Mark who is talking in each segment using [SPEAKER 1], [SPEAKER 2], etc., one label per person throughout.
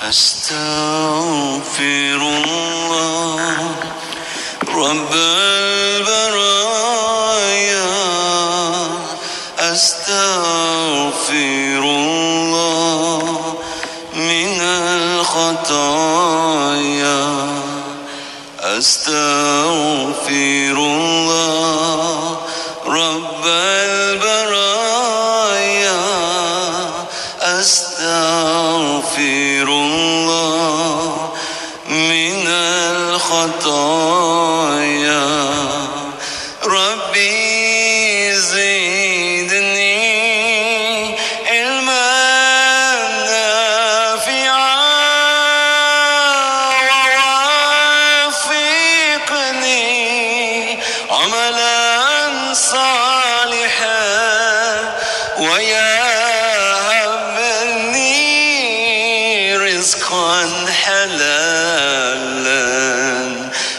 [SPEAKER 1] أستغفر الله رب البرايا أستغفر الله من الخطايا أستغفر الله رب البرايا أستغفر الله من الخطايا ربي زدني علما نافعا ووفقني عملا صالحا حلالا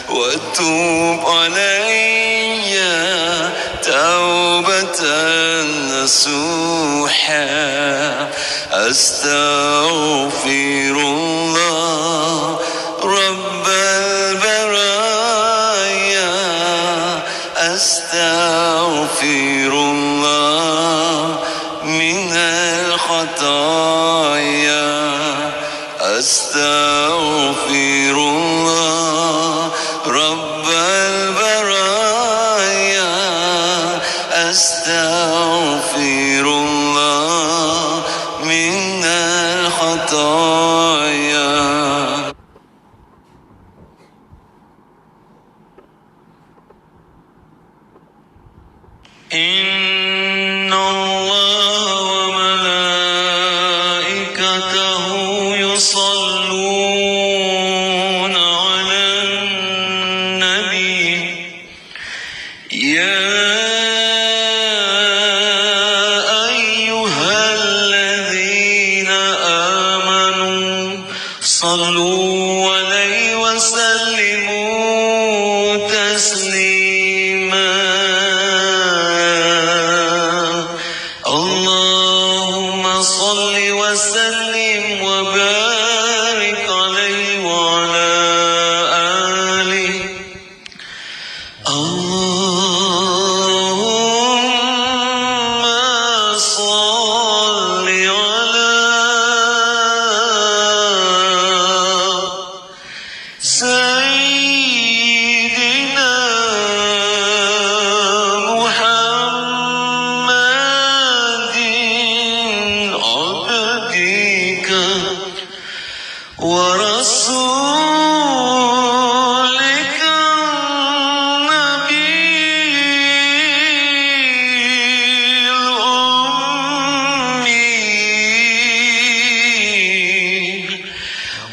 [SPEAKER 1] وتوب علي توبة نصوحا أستغفر الله رب البرايا أستغفر الله من الخطايا أستغفر الله رب البرايا أستغفر الله من الخطايا إن الله وملائكته يصلون على النبي يا أيها الذين آمنوا صلوا عليه وسلموا تسليما اللهم صل وسلم وبارك عليه وعلى آله اللهم صل على سيدنا محمد عبدك ورسولك النبي الأمي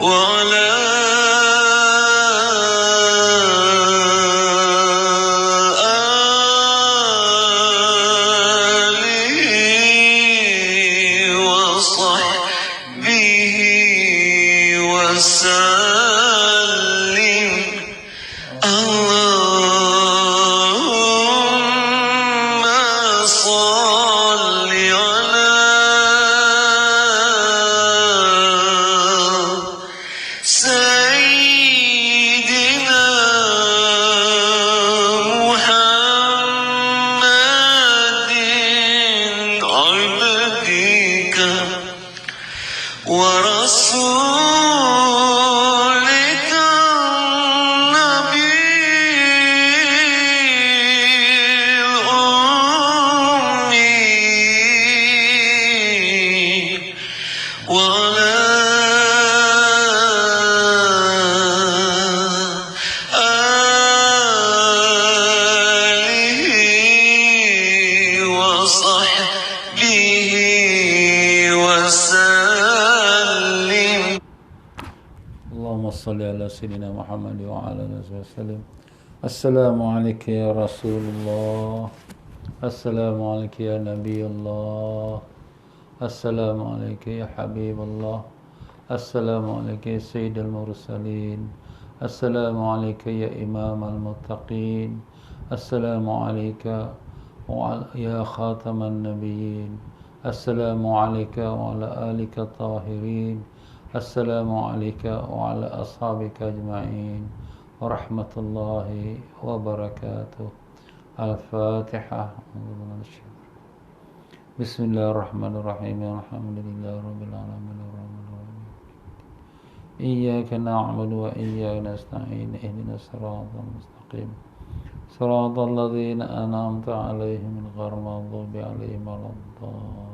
[SPEAKER 1] وعلى آله وصحبه وسلم اللهم صل على سيدنا محمد عبدك ورسولك النبي الأمي وعلى آله وصحبه وسلم
[SPEAKER 2] اللهم صل على سيدنا محمد وعلى آله وسلم. السلام عليك يا رسول الله، السلام عليك يا نبي الله، السلام عليك يا حبيب الله، السلام عليك يا سيد المرسلين، السلام عليك يا إمام المتقين، السلام عليك يا خاتم النبيين، السلام عليك وعلى آلك الطاهرين، Assalamu alayka wa ala ashabika ajma'in wa rahmatullahi wa barakatuh. Al-Fatihah. Bismillahirrahmanirrahim. Alhamdulillahi rabbil alamin. Ar-rahmanir-rahim. Iyyaka na'budu wa iyyaka nasta'in. Ihdinas siratal mustaqim. Siratal ladzina an'amta 'alaihim ghairil maghdubi 'alaihim waladdallin.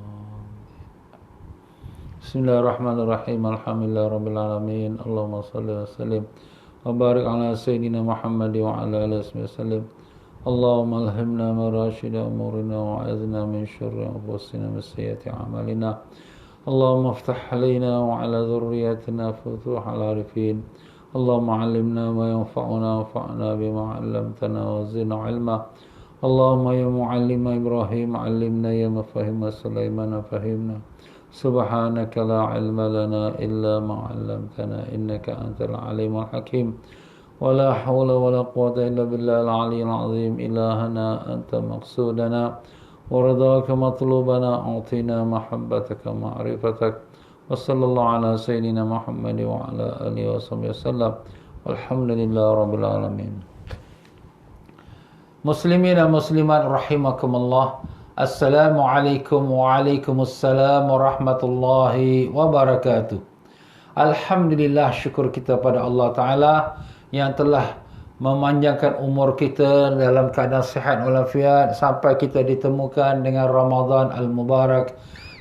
[SPEAKER 2] Bismillahirrahmanirrahim. Alhamdulillahi rabbil alamin. Allahumma shalli wa sallim wa barik ala sayyidina Muhammad wa ala alihi wasallam. Allahumma alhimna marashida umurina wa a'idhna min syurri anfusina wa sayyiati a'malina. Allahumma iftah alaina wa ala dhurriyyatina futuhal arifin. Allahumma 'allimna ma yanfa'una wanfa'na bima 'allamtana wa zidna 'ilma. Allahumma ya mu'allima Ibrahim 'allimna, ya mufahhima Sulaiman fahimna. Subhanaka la 'ilma lana illa ma 'allamtana innaka antal 'alimul hakim. Wa la hawla wa la quwwata illa billahil 'aliyyil 'azim. Ilahana anta maqsudana wa ridhaka matlubana, a'tina mahabbataka ma'rifatak. Wa sallallahu ala sayyidina Muhammad wa ala alihi wa sahbihi wasallam. Walhamdulillahi rabbil alamin. Muslimin dan muslimat rahimakumullah. Assalamualaikum waalaikumsalam warahmatullahi wabarakatuh. Alhamdulillah, syukur kita pada Allah Ta'ala yang telah memanjangkan umur kita dalam keadaan sihat walafiat sampai kita ditemukan dengan Ramadan Al-Mubarak.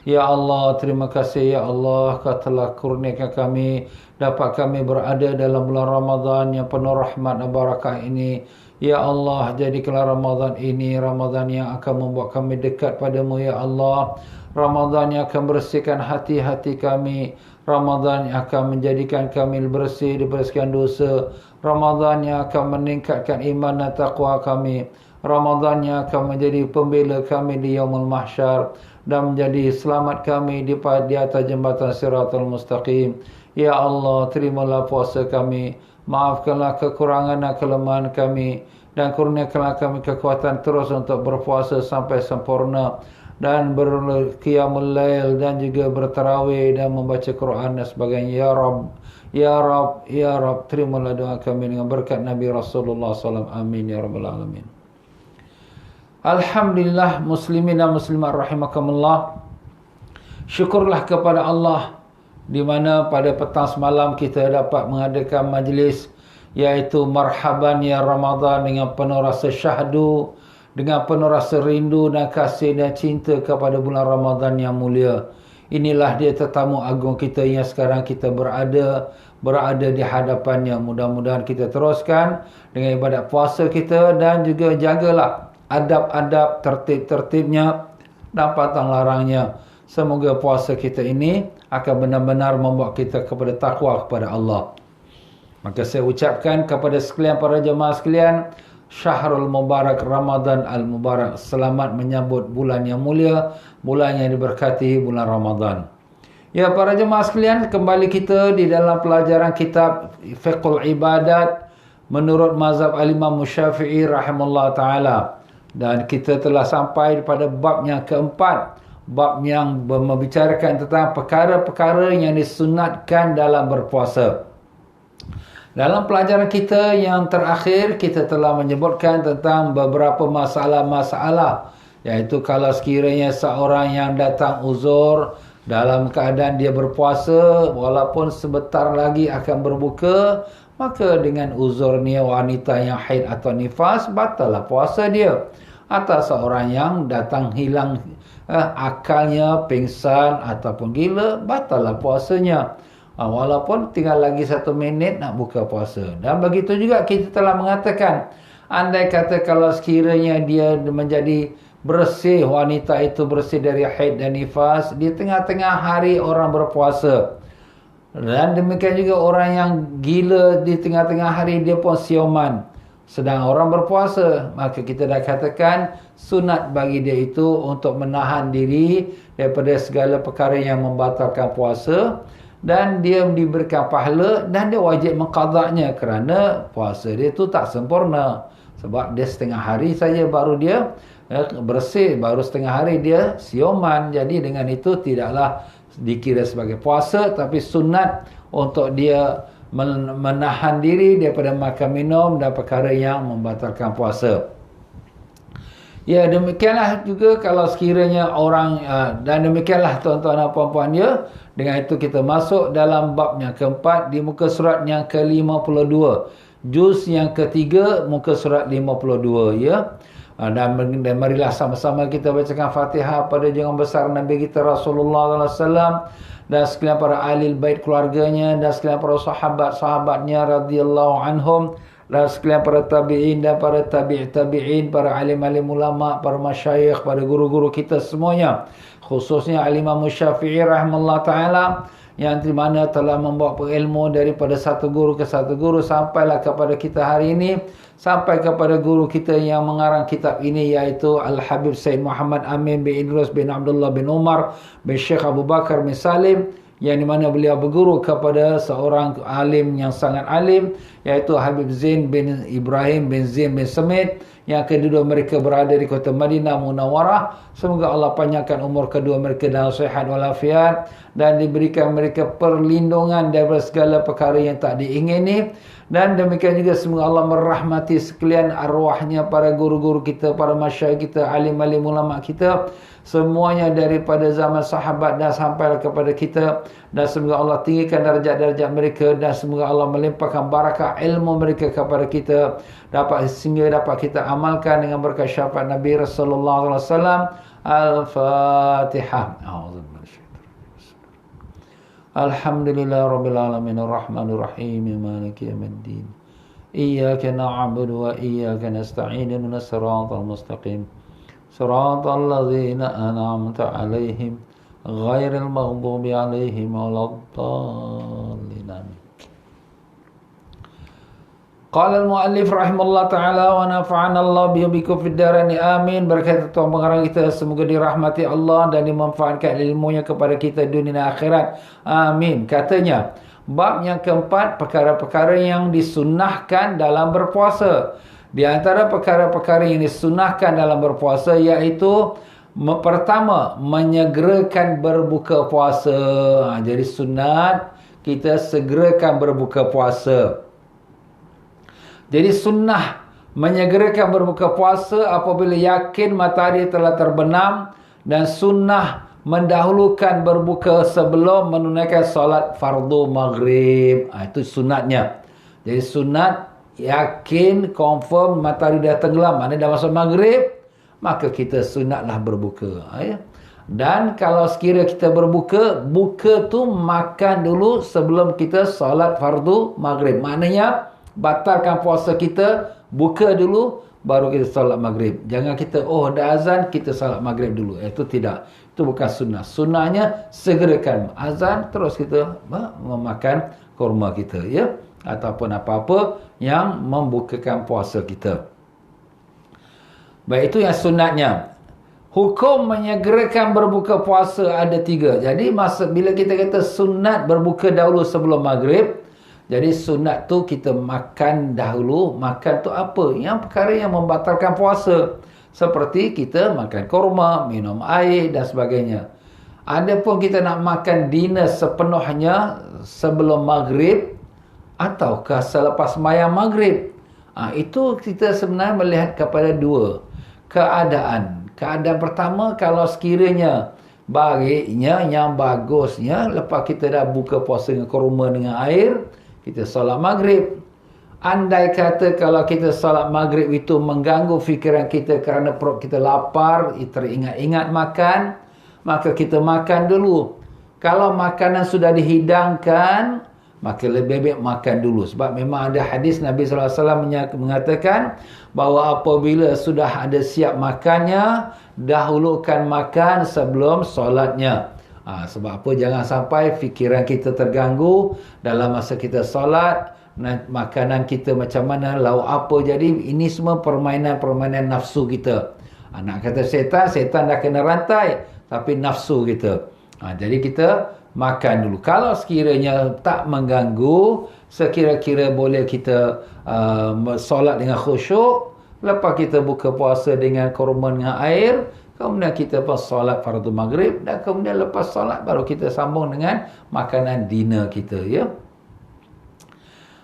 [SPEAKER 2] Ya Allah, terima kasih ya Allah, Kau telah kurniakan kami, dapat kami berada dalam bulan Ramadan yang penuh rahmat dan barakah ini. Ya Allah, jadikanlah Ramadan ini Ramadan yang akan membuat kami dekat padamu ya Allah. Ramadan yang akan bersihkan hati-hati kami. Ramadan yang akan menjadikan kami bersih, dibersihkan dosa. Ramadan yang akan meningkatkan iman dan taqwa kami. Ramadan yang akan menjadi pembela kami di yaumul mahsyar dan menjadi selamat kami di atas jembatan Siratal Mustaqim. Ya Allah, terimalah puasa kami. Maafkanlah kekurangan dan kelemahan kami, dan kurniakanlah kami kekuatan terus untuk berpuasa sampai sempurna dan berqiyamul lail dan juga bertarawih dan membaca Quran dan sebagainya. Ya Rabb, ya Rabb, ya Rabb, terimalah doa kami dengan berkat Nabi Rasulullah SAW. Amin ya rabbal alamin. Alhamdulillah, muslimin dan muslimat rahimakumullah. Syukurlah kepada Allah di mana pada petang semalam kita dapat mengadakan majlis iaitu marhaban ya Ramadan dengan penuh rasa syahdu, dengan penuh rasa rindu dan kasih dan cinta kepada bulan Ramadan yang mulia. Inilah dia tetamu agung kita yang sekarang kita berada di hadapannya. Mudah-mudahan kita teruskan dengan ibadat puasa kita dan juga jagalah adab-adab, tertib-tertibnya dan pantang larangnya. Semoga puasa kita ini akan benar-benar membawa kita kepada takwa kepada Allah. Maka saya ucapkan kepada sekalian para jemaah sekalian, Syahrul Mubarak, Ramadan Al-Mubarak. Selamat menyambut bulan yang mulia, bulan yang diberkati, bulan Ramadan. Ya para jemaah sekalian, kembali kita di dalam pelajaran kitab Fiqhul Ibadat menurut mazhab Al-Imam Syafi'i rahimahullah ta'ala. Dan kita telah sampai pada bab yang keempat, bab yang membicarakan tentang perkara-perkara yang disunatkan dalam berpuasa. Dalam pelajaran kita yang terakhir, kita telah menyebutkan tentang beberapa masalah-masalah, iaitu kalau sekiranya seorang yang datang uzur dalam keadaan dia berpuasa walaupun sebentar lagi akan berbuka, maka dengan uzurnya wanita yang haid atau nifas, batallah puasa dia. Atau seorang yang datang hilang akalnya, pingsan ataupun gila, batallah puasanya. Walaupun tinggal lagi 1 minit nak buka puasa. Dan begitu juga kita telah mengatakan, andai kata kalau sekiranya dia menjadi bersih, wanita itu bersih dari haid dan nifas di tengah-tengah hari orang berpuasa. Dan demikian juga orang yang gila di tengah-tengah hari dia pun siuman sedang orang berpuasa, maka kita dah katakan sunat bagi dia itu untuk menahan diri daripada segala perkara yang membatalkan puasa, dan dia diberikan pahala dan dia wajib mengqadanya kerana puasa dia itu tak sempurna. Sebab dia setengah hari saja baru dia bersih, baru setengah hari dia siuman. Jadi dengan itu tidaklah dikira sebagai puasa, tapi sunat untuk dia menahan diri daripada makan minum dan perkara yang membatalkan puasa. Ya, demikianlah juga kalau sekiranya orang dan demikianlah tuan-tuan dan puan-puan ya. Dengan itu kita masuk dalam bab yang keempat di muka surat yang ke-52. Juz yang ketiga muka surat 52 ya. Dan marilah sama-sama kita bacakan Fatihah pada junjungan besar Nabi kita Rasulullah sallallahu alaihi wasallam dan sekalian para ahli bait keluarganya dan sekalian para sahabat-sahabatnya radhiyallahu anhum dan sekalian para tabi'in dan para tabi'in, para alim-alim ulama, para masyayikh, para guru-guru kita semuanya. Khususnya Al-Imam Syafi'i rahimahullah ta'ala yang di mana telah membawa ilmu daripada satu guru ke satu guru sampailah kepada kita hari ini, sampai kepada guru kita yang mengarang kitab ini iaitu Al-Habib Said Muhammad Amin bin Idris bin Abdullah bin Umar bin Syekh Abu Bakar bin Salim, yang di mana beliau berguru kepada seorang alim yang sangat alim iaitu Habib Zain bin Ibrahim bin Zain bin Semit, yang kedua mereka berada di kota Madinah Munawwarah. Semoga Allah panjangkan umur kedua mereka dalam sihat walafiat dan diberikan mereka perlindungan daripada segala perkara yang tak diingini. Dan demikian juga semoga Allah merahmati sekalian arwahnya para guru-guru kita, para masyayikh kita, alim-alim ulama kita, semuanya daripada zaman sahabat dan sampai kepada kita. Dan semoga Allah tinggikan darjat-darjat mereka dan semoga Allah melimpahkan barakah ilmu mereka kepada kita sehingga dapat kita amalkan dengan berkat syafaat Nabi Rasulullah sallallahu alaihi wasallam. Al-Fatihah. Alhamdulillah rabbil alamin arrahmanir rahim maliki yaumiddin. Iyyaka na'budu wa iyyaka nasta'in ihdinas siratal mustaqim. Siratal ladzina an'amta 'alaihim ghairil maghdubi 'alaihim waladdallin. Qala al-muallif rahimahullah ta'ala wa nafa'ana Allah bikum fid darain amin. Berkata tuan pengarang kita, semoga dirahmati Allah dan dimanfaatkan ilmunya kepada kita dunia dan akhirat. Amin. Katanya, bab yang keempat, perkara-perkara yang disunnahkan dalam berpuasa. Di antara perkara-perkara yang disunnahkan dalam berpuasa iaitu pertama, menyegerakan berbuka puasa. Jadi sunat kita segerakan berbuka puasa. Jadi sunnah menyegerakan berbuka puasa apabila yakin matahari telah terbenam, dan sunnah mendahulukan berbuka sebelum menunaikan solat fardu maghrib. Itu sunatnya. Jadi sunat yakin confirm matahari dah tenggelam, maknanya dah masuk maghrib, maka kita sunatlah berbuka. Dan kalau sekira kita berbuka, buka tu makan dulu sebelum kita solat fardu maghrib. Maknanya batalkan puasa kita, buka dulu baru kita solat maghrib. Jangan kita dah azan kita solat maghrib dulu. Itu tidak. Itu bukan sunnah. Sunnahnya segerakan azan terus kita memakan kurma kita ya, ataupun apa-apa yang membukakan puasa kita. Baik, itu yang sunatnya. Hukum menyegerakan berbuka puasa ada 3. Jadi bila kita kata sunat berbuka dahulu sebelum maghrib, jadi sunat tu kita makan dahulu. Makan tu apa? Yang perkara yang membatalkan puasa. Seperti kita makan kurma, minum air dan sebagainya. Adapun kita nak makan dinner sepenuhnya sebelum maghrib ataukah selepas sembahyang maghrib. Itu kita sebenarnya melihat kepada 2 keadaan. Keadaan pertama, kalau sekiranya baiknya, yang bagusnya, lepas kita dah buka puasa dengan kurma dengan air, kita solat maghrib. Andai kata kalau kita solat maghrib itu mengganggu fikiran kita kerana perut kita lapar, teringat-ingat makan, maka kita makan dulu. Kalau makanan sudah dihidangkan, maka lebih baik makan dulu. Sebab memang ada hadis Nabi SAW mengatakan bahawa apabila sudah ada siap makannya, dahulukan makan sebelum solatnya. Sebab apa? Jangan sampai fikiran kita terganggu dalam masa kita solat. Makanan kita macam mana, lauk apa. Jadi ini semua permainan nafsu kita. Nak kata setan dah kena rantai, tapi nafsu kita. Jadi kita makan dulu. Kalau sekiranya tak mengganggu, sekira-kira boleh kita solat dengan khusyuk. Lepas kita buka puasa dengan kurma dengan air, kemudian kita pun solat fardu maghrib, dan kemudian lepas solat baru kita sambung dengan makanan dinner kita, ya.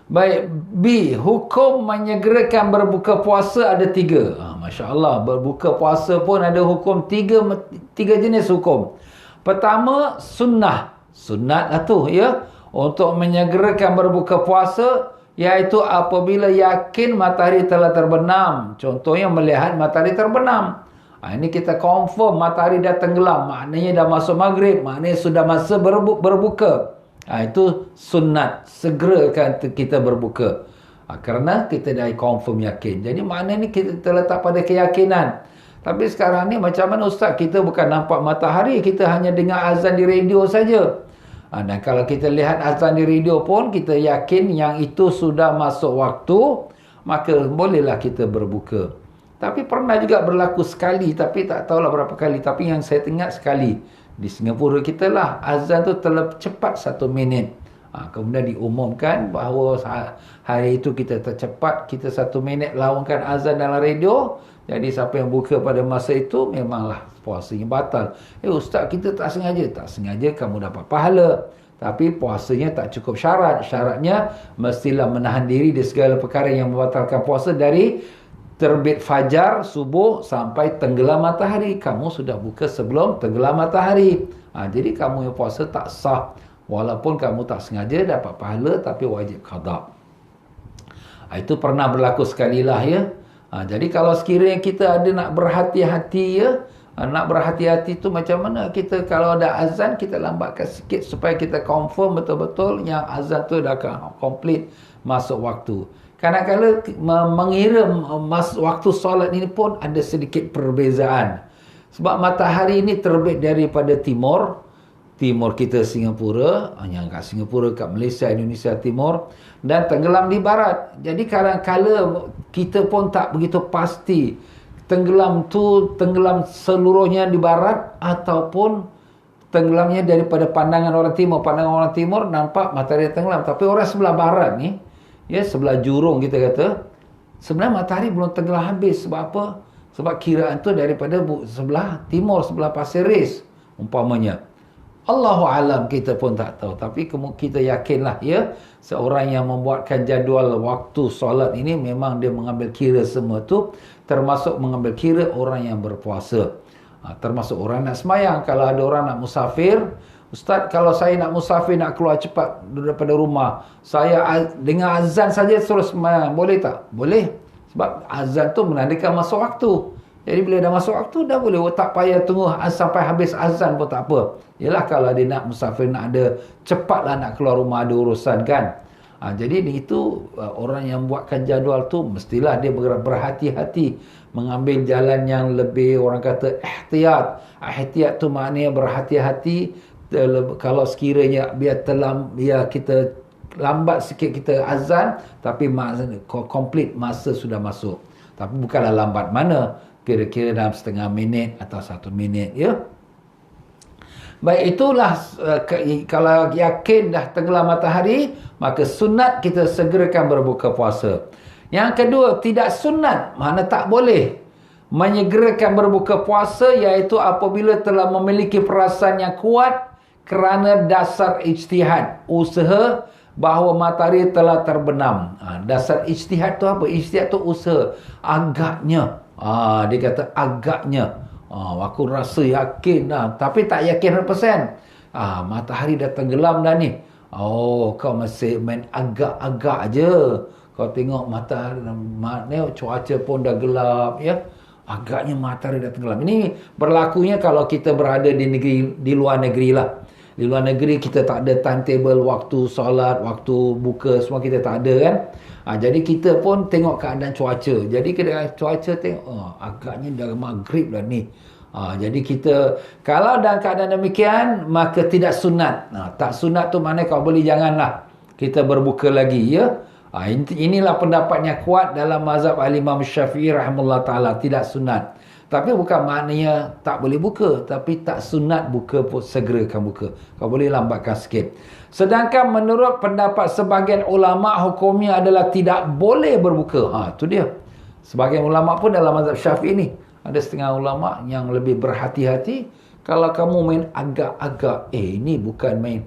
[SPEAKER 2] Baik, B, hukum menyegerakan berbuka puasa ada 3. Masya Allah, berbuka puasa pun ada hukum 3 jenis hukum. Pertama, sunnah. Sunnat lah tu, ya. Untuk menyegerakan berbuka puasa, iaitu apabila yakin matahari telah terbenam. Contohnya melihat matahari terbenam. Ini kita confirm matahari dah tenggelam. Maknanya dah masuk maghrib. Maknanya sudah masa berbuka. Itu sunat. Segerakan kita berbuka. Kerana kita dah confirm yakin. Jadi maknanya kita terletak pada keyakinan. Tapi sekarang ni macam mana Ustaz? Kita bukan nampak matahari. Kita hanya dengar azan di radio saja. Dan kalau kita lihat azan di radio pun, kita yakin yang itu sudah masuk waktu, maka bolehlah kita berbuka. Tapi pernah juga berlaku sekali, tapi tak tahulah berapa kali. Tapi yang saya ingat sekali. Di Singapura kita lah, azan tu terlalu cepat 1 minit. Kemudian diumumkan bahawa hari itu kita tercepat, kita 1 minit lawankan azan dalam radio. Jadi siapa yang buka pada masa itu, memanglah puasanya batal. Ustaz, kita tak sengaja. Tak sengaja kamu dapat pahala. Tapi puasanya tak cukup syarat. Syaratnya mestilah menahan diri di segala perkara yang membatalkan puasa dari terbit fajar, subuh sampai tenggelam matahari. Kamu sudah buka sebelum tenggelam matahari. Jadi kamu yang puasa tak sah. Walaupun kamu tak sengaja dapat pahala, tapi wajib qada. Itu pernah berlaku sekali lah, ya. Jadi kalau sekiranya kita ada nak berhati-hati, ya. Nak berhati-hati tu macam mana? Kita kalau ada azan, kita lambatkan sikit supaya kita confirm betul-betul yang azan tu dah komplit masuk waktu. Kadang-kadang mengira waktu solat ini pun ada sedikit perbezaan. Sebab matahari ini terbit daripada timur. Timur kita Singapura. Yang kat Singapura, kat Malaysia, Indonesia Timur. Dan tenggelam di barat. Jadi kadang-kadang kita pun tak begitu pasti. Tenggelam seluruhnya di barat. Ataupun tenggelamnya daripada pandangan orang timur. Pandangan orang timur nampak matahari tenggelam. Tapi orang sebelah barat ni, ya, sebelah jurung kita kata, sebenarnya matahari belum tenggelam habis. Sebab apa? Sebab kiraan tu daripada sebelah timur, sebelah Pasir Ris umpamanya. Allahu alam, kita pun tak tahu. Tapi kita yakinlah, ya, seorang yang membuatkan jadual waktu solat ini memang dia mengambil kira semua tu, termasuk mengambil kira orang yang berpuasa. Termasuk orang nak semayang. Kalau ada orang nak musafir, Ustaz, kalau saya nak musafir, nak keluar cepat daripada rumah, saya dengar azan saja terus semayang, boleh tak? Boleh. Sebab azan tu menandakan masuk waktu. Jadi bila dah masuk waktu, dah boleh. Tak payah tunggu sampai habis azan pun tak apa. Yalah, kalau dia nak musafir, nak ada, cepatlah nak keluar rumah, ada urusan kan. Jadi itu orang yang buatkan jadual tu, mestilah dia berhati-hati. Mengambil jalan yang lebih, orang kata, ihtiyat. Ihtiyat tu maknanya berhati-hati. Kalau sekiranya biar kita lambat sikit kita azan, tapi komplit masa sudah masuk. Tapi bukanlah lambat mana, kira-kira dalam setengah minit atau 1 minit, ya. Baik, itulah kalau yakin dah tenggelam matahari, maka sunat kita segerakan berbuka puasa. Yang kedua, tidak sunat, mana tak boleh menyegerakan berbuka puasa, iaitu apabila telah memiliki perasaan yang kuat kerana dasar ijtihad, usaha bahawa matahari telah terbenam. Dasar ijtihad tu apa? Ijtihad tu usaha. Agaknya. Dia kata agaknya. Aku rasa yakin dah. Tapi tak yakin 100%. Matahari dah tenggelam dah ni. Kau masih main agak-agak je. Kau tengok matahari, cuaca pun dah gelap, ya. Agaknya matahari dah tenggelam. Ini berlakunya kalau kita berada di luar negeri lah. Di luar negeri kita tak ada timetable waktu solat, waktu buka, semua kita tak ada kan. Jadi kita pun tengok keadaan cuaca. Jadi keadaan cuaca tengok, agaknya dah maghrib dah ni. Jadi kita, kalau dalam keadaan demikian, maka tidak sunat. Tak sunat tu maknanya kau boleh janganlah kita berbuka lagi, ya. Inilah pendapat yang kuat dalam mazhab Al-Imam Syafi'i rahimahullah ta'ala, tidak sunat. Tapi bukan maknanya tak boleh buka. Tapi tak sunat buka pun segerakan buka. Kau boleh lambatkan sikit. Sedangkan menurut pendapat sebahagian ulama, hukumnya adalah tidak boleh berbuka. Itu dia. Sebahagian ulama pun dalam mazhab Syafi'i ni. Ada setengah ulama yang lebih berhati-hati. Kalau kamu main agak-agak, ini bukan main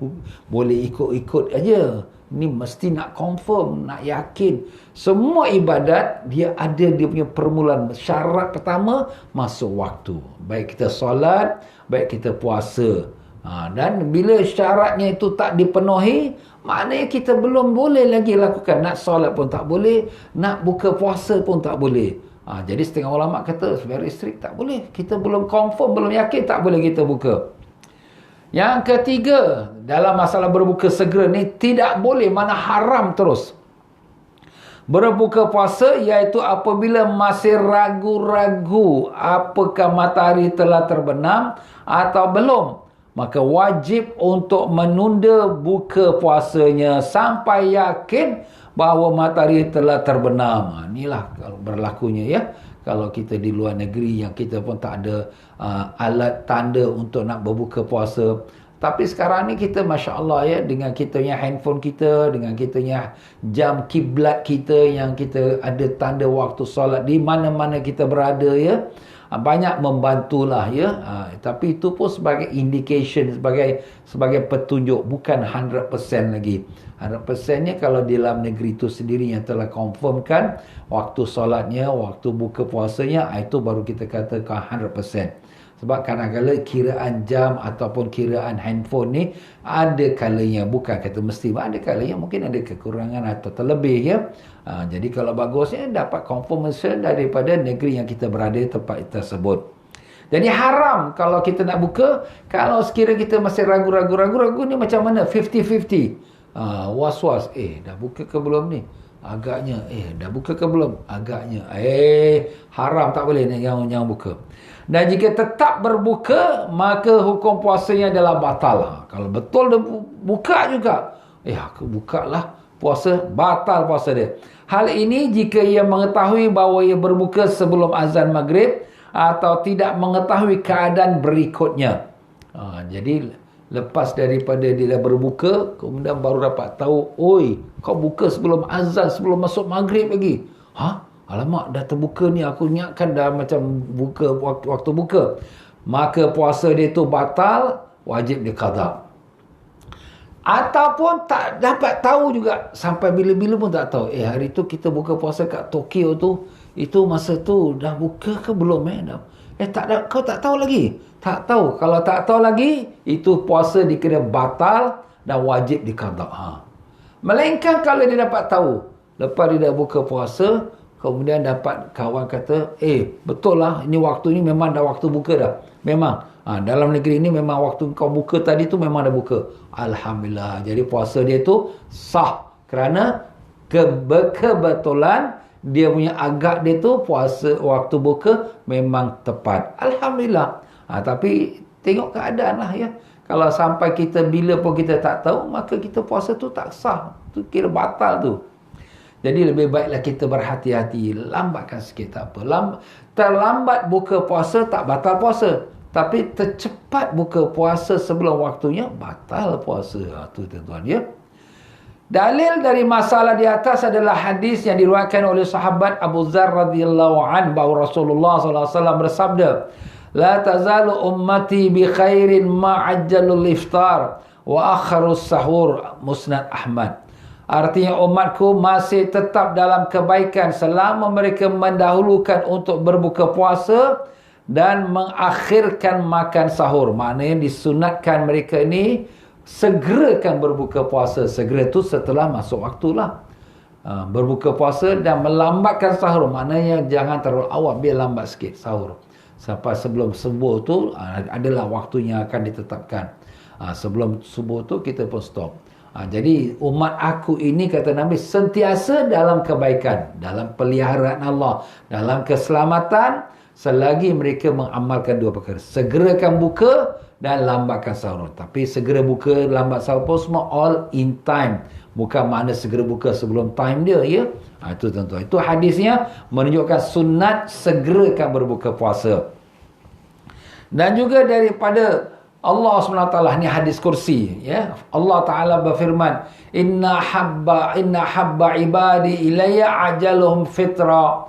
[SPEAKER 2] boleh ikut-ikut aja. Ni mesti nak confirm, nak yakin. Semua ibadat dia ada dia punya permulaan. Syarat pertama masuk waktu. Baik kita solat, baik kita puasa. Dan bila syaratnya itu tak dipenuhi, maknanya kita belum boleh lagi lakukan. Nak solat pun tak boleh, nak buka puasa pun tak boleh. Jadi setengah ulama kata very strict, tak boleh. Kita belum confirm, belum yakin, tak boleh kita buka. Yang ketiga, dalam masalah berbuka segera ni tidak boleh, mana haram terus. Berbuka puasa iaitu apabila masih ragu-ragu apakah matahari telah terbenam atau belum, maka wajib untuk menunda buka puasanya sampai yakin bahawa matahari telah terbenam. Inilah kalau berlakunya ya. Kalau kita di luar negeri yang kita pun tak ada alat tanda untuk nak berbuka puasa. Tapi sekarang ni kita Masya Allah ya, dengan kita punya handphone kita, dengan kita punya jam kiblat kita yang kita ada tanda waktu solat di mana-mana kita berada ya. Banyak membantulah ya. Tapi itu pun sebagai indication, sebagai petunjuk, bukan 100% lagi. 100%nya kalau di dalam negeri itu sendiri yang telah confirmkan waktu solatnya, waktu buka puasanya, itu baru kita katakan 100%. Sebab kadang-kadang kiraan jam ataupun kiraan handphone ni ada kalanya, bukan kata mesti, ada kalanya mungkin ada kekurangan atau terlebih ya. Jadi kalau bagusnya dapat confirmation daripada negeri yang kita berada tempat tersebut. Jadi haram kalau kita nak buka, kalau sekiranya kita masih ragu ni macam mana? 50-50. Was-was, dah buka ke belum ni? Agaknya, dah buka ke belum? Agaknya, haram, tak boleh yang buka. Dan jika tetap berbuka, maka hukum puasanya adalah batal. Kalau betul dia buka juga, aku buka lah puasa, batal puasa dia. Hal ini jika ia mengetahui bahawa ia berbuka sebelum azan maghrib atau tidak mengetahui keadaan berikutnya. Jadi lepas daripada dia dah berbuka, kemudian baru dapat tahu, kau buka sebelum azan, sebelum masuk maghrib lagi. Alamak, dah terbuka ni, aku ingatkan dah macam buka waktu buka. Maka puasa dia tu batal, wajib dia qada. Ataupun tak dapat tahu juga, sampai bila-bila pun tak tahu. Hari tu kita buka puasa kat Tokyo tu, itu masa tu dah buka ke belum kau tak tahu lagi. Tak tahu. Kalau tak tahu lagi, itu puasa dikira batal dan wajib diqada. Melainkan kalau dia dapat tahu, lepas dia dah buka puasa, kemudian dapat kawan kata, betul lah, ini waktu ni memang dah waktu buka dah. Memang. Dalam negeri ni memang waktu kau buka tadi tu memang dah buka. Alhamdulillah. Jadi puasa dia tu sah. Kerana kebetulan dia punya agak dia tu puasa waktu buka memang tepat. Alhamdulillah. Tapi tengok keadaan lah ya. Kalau sampai kita bila pun kita tak tahu, maka kita puasa tu tak sah. Tu kira batal tu. Jadi lebih baiklah kita berhati-hati. Lambatkan sikit tak apa. Terlambat buka puasa tak batal puasa. Tapi tercepat buka puasa sebelum waktunya batal puasa. Itu tuan-tuan ya. Dalil dari masalah di atas adalah hadis yang diriwayatkan oleh sahabat Abu Dzar radhiyallahu an bahawa Rasulullah sallallahu alaihi wasallam bersabda, "La tazalu ummati bi khairin ma ajjalul iftar wa akharus sahur." Musnad Ahmad. Artinya umatku masih tetap dalam kebaikan selama mereka mendahulukan untuk berbuka puasa dan mengakhirkan makan sahur. Maknanya disunatkan mereka ini segerakan berbuka puasa. Segera tu setelah masuk waktulah. Berbuka puasa dan melambatkan sahur. Maknanya jangan terlalu awal, biar lambat sikit sahur. Sampai sebelum subuh tu adalah waktunya akan ditetapkan. Sebelum subuh tu kita pun stop. Jadi umat aku ini kata Nabi sentiasa dalam kebaikan, dalam peliharaan Allah, dalam keselamatan selagi mereka mengamalkan dua perkara. Segerakan buka dan lambatkan sahur. Tapi segera buka, lambat sahur pun semua all in time. Bukan makna segera buka sebelum time dia ya. Itu tuan-tuan. Itu hadisnya menunjukkan sunat segerakan berbuka puasa. Dan juga daripada Allah SWT, ni hadis kursi ya. Allah Taala berfirman, Inna habba ibadi ilayya ajaluhum fitra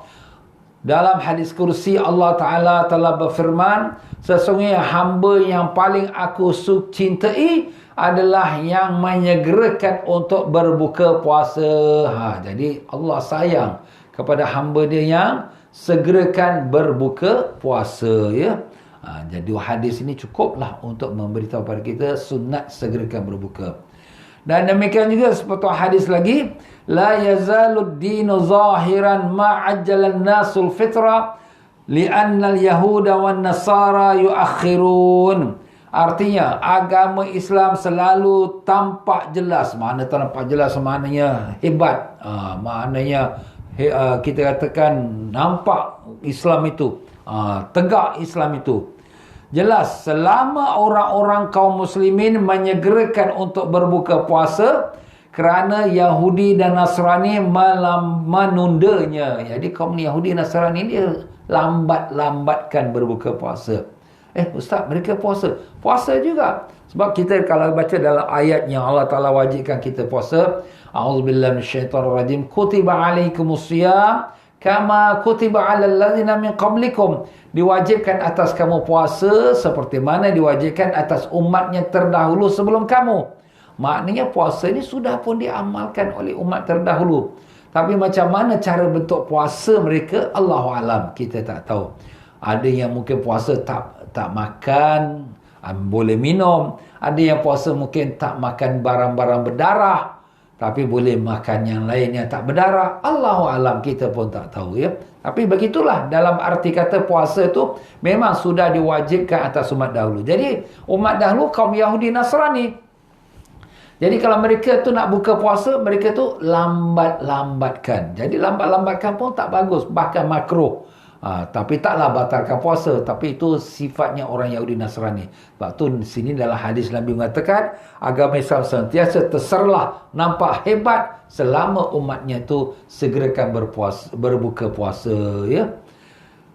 [SPEAKER 2] Dalam hadis kursi Allah Ta'ala telah berfirman, sesungguhnya hamba yang paling aku cintai adalah yang menyegerakan untuk berbuka puasa. Jadi Allah sayang kepada hamba dia yang segerakan berbuka puasa, ya. Jadi hadis ini cukuplah untuk memberitahu kepada kita sunat segerakan berbuka. Dan demikian juga seperti hadis lagi, la yazalud dinu zahiran ma'ajjalan nasul fitra li'anna al-yahuda wan nasara yuakhirun. Artinya agama Islam selalu tampak jelas. Mana tampak jelas maknanya hebat. Maknanya kita katakan nampak Islam itu, tegak Islam itu. Jelas selama orang-orang kaum muslimin menyegerakan untuk berbuka puasa, kerana Yahudi dan Nasrani menundanya. Jadi kaum Yahudi dan Nasrani dia lambatkan berbuka puasa. Ustaz, mereka puasa. Puasa juga. Sebab kita kalau baca dalam ayat yang Allah Ta'ala wajibkan kita puasa, A'udzubillahi minasyaitonirrajim, kutiba alaikumusiyam kama kutiba alal ladzina min qablikum. Diwajibkan atas kamu puasa seperti mana diwajibkan atas umatnya terdahulu sebelum kamu. Maknanya puasa ini sudah pun diamalkan oleh umat terdahulu. Tapi macam mana cara bentuk puasa mereka, Allahu alam, kita tak tahu. Ada yang mungkin puasa tak makan, boleh minum. Ada yang puasa mungkin tak makan barang-barang berdarah, tapi boleh makan yang lain yang tak berdarah. Allahu alam, kita pun tak tahu, ya. Tapi begitulah dalam arti kata puasa itu memang sudah diwajibkan atas umat dahulu. Jadi umat dahulu kaum Yahudi Nasrani. Jadi kalau mereka tu nak buka puasa, mereka tu lambatkan. Jadi lambatkan pun tak bagus, bahkan makruh. Tapi taklah batalkan puasa. Tapi itu sifatnya orang Yahudi Nasrani. Sebab tu sini dalam hadis Nabi mengatakan agama Islam sentiasa terserlah nampak hebat selama umatnya tu segerakan berbuka puasa, ya.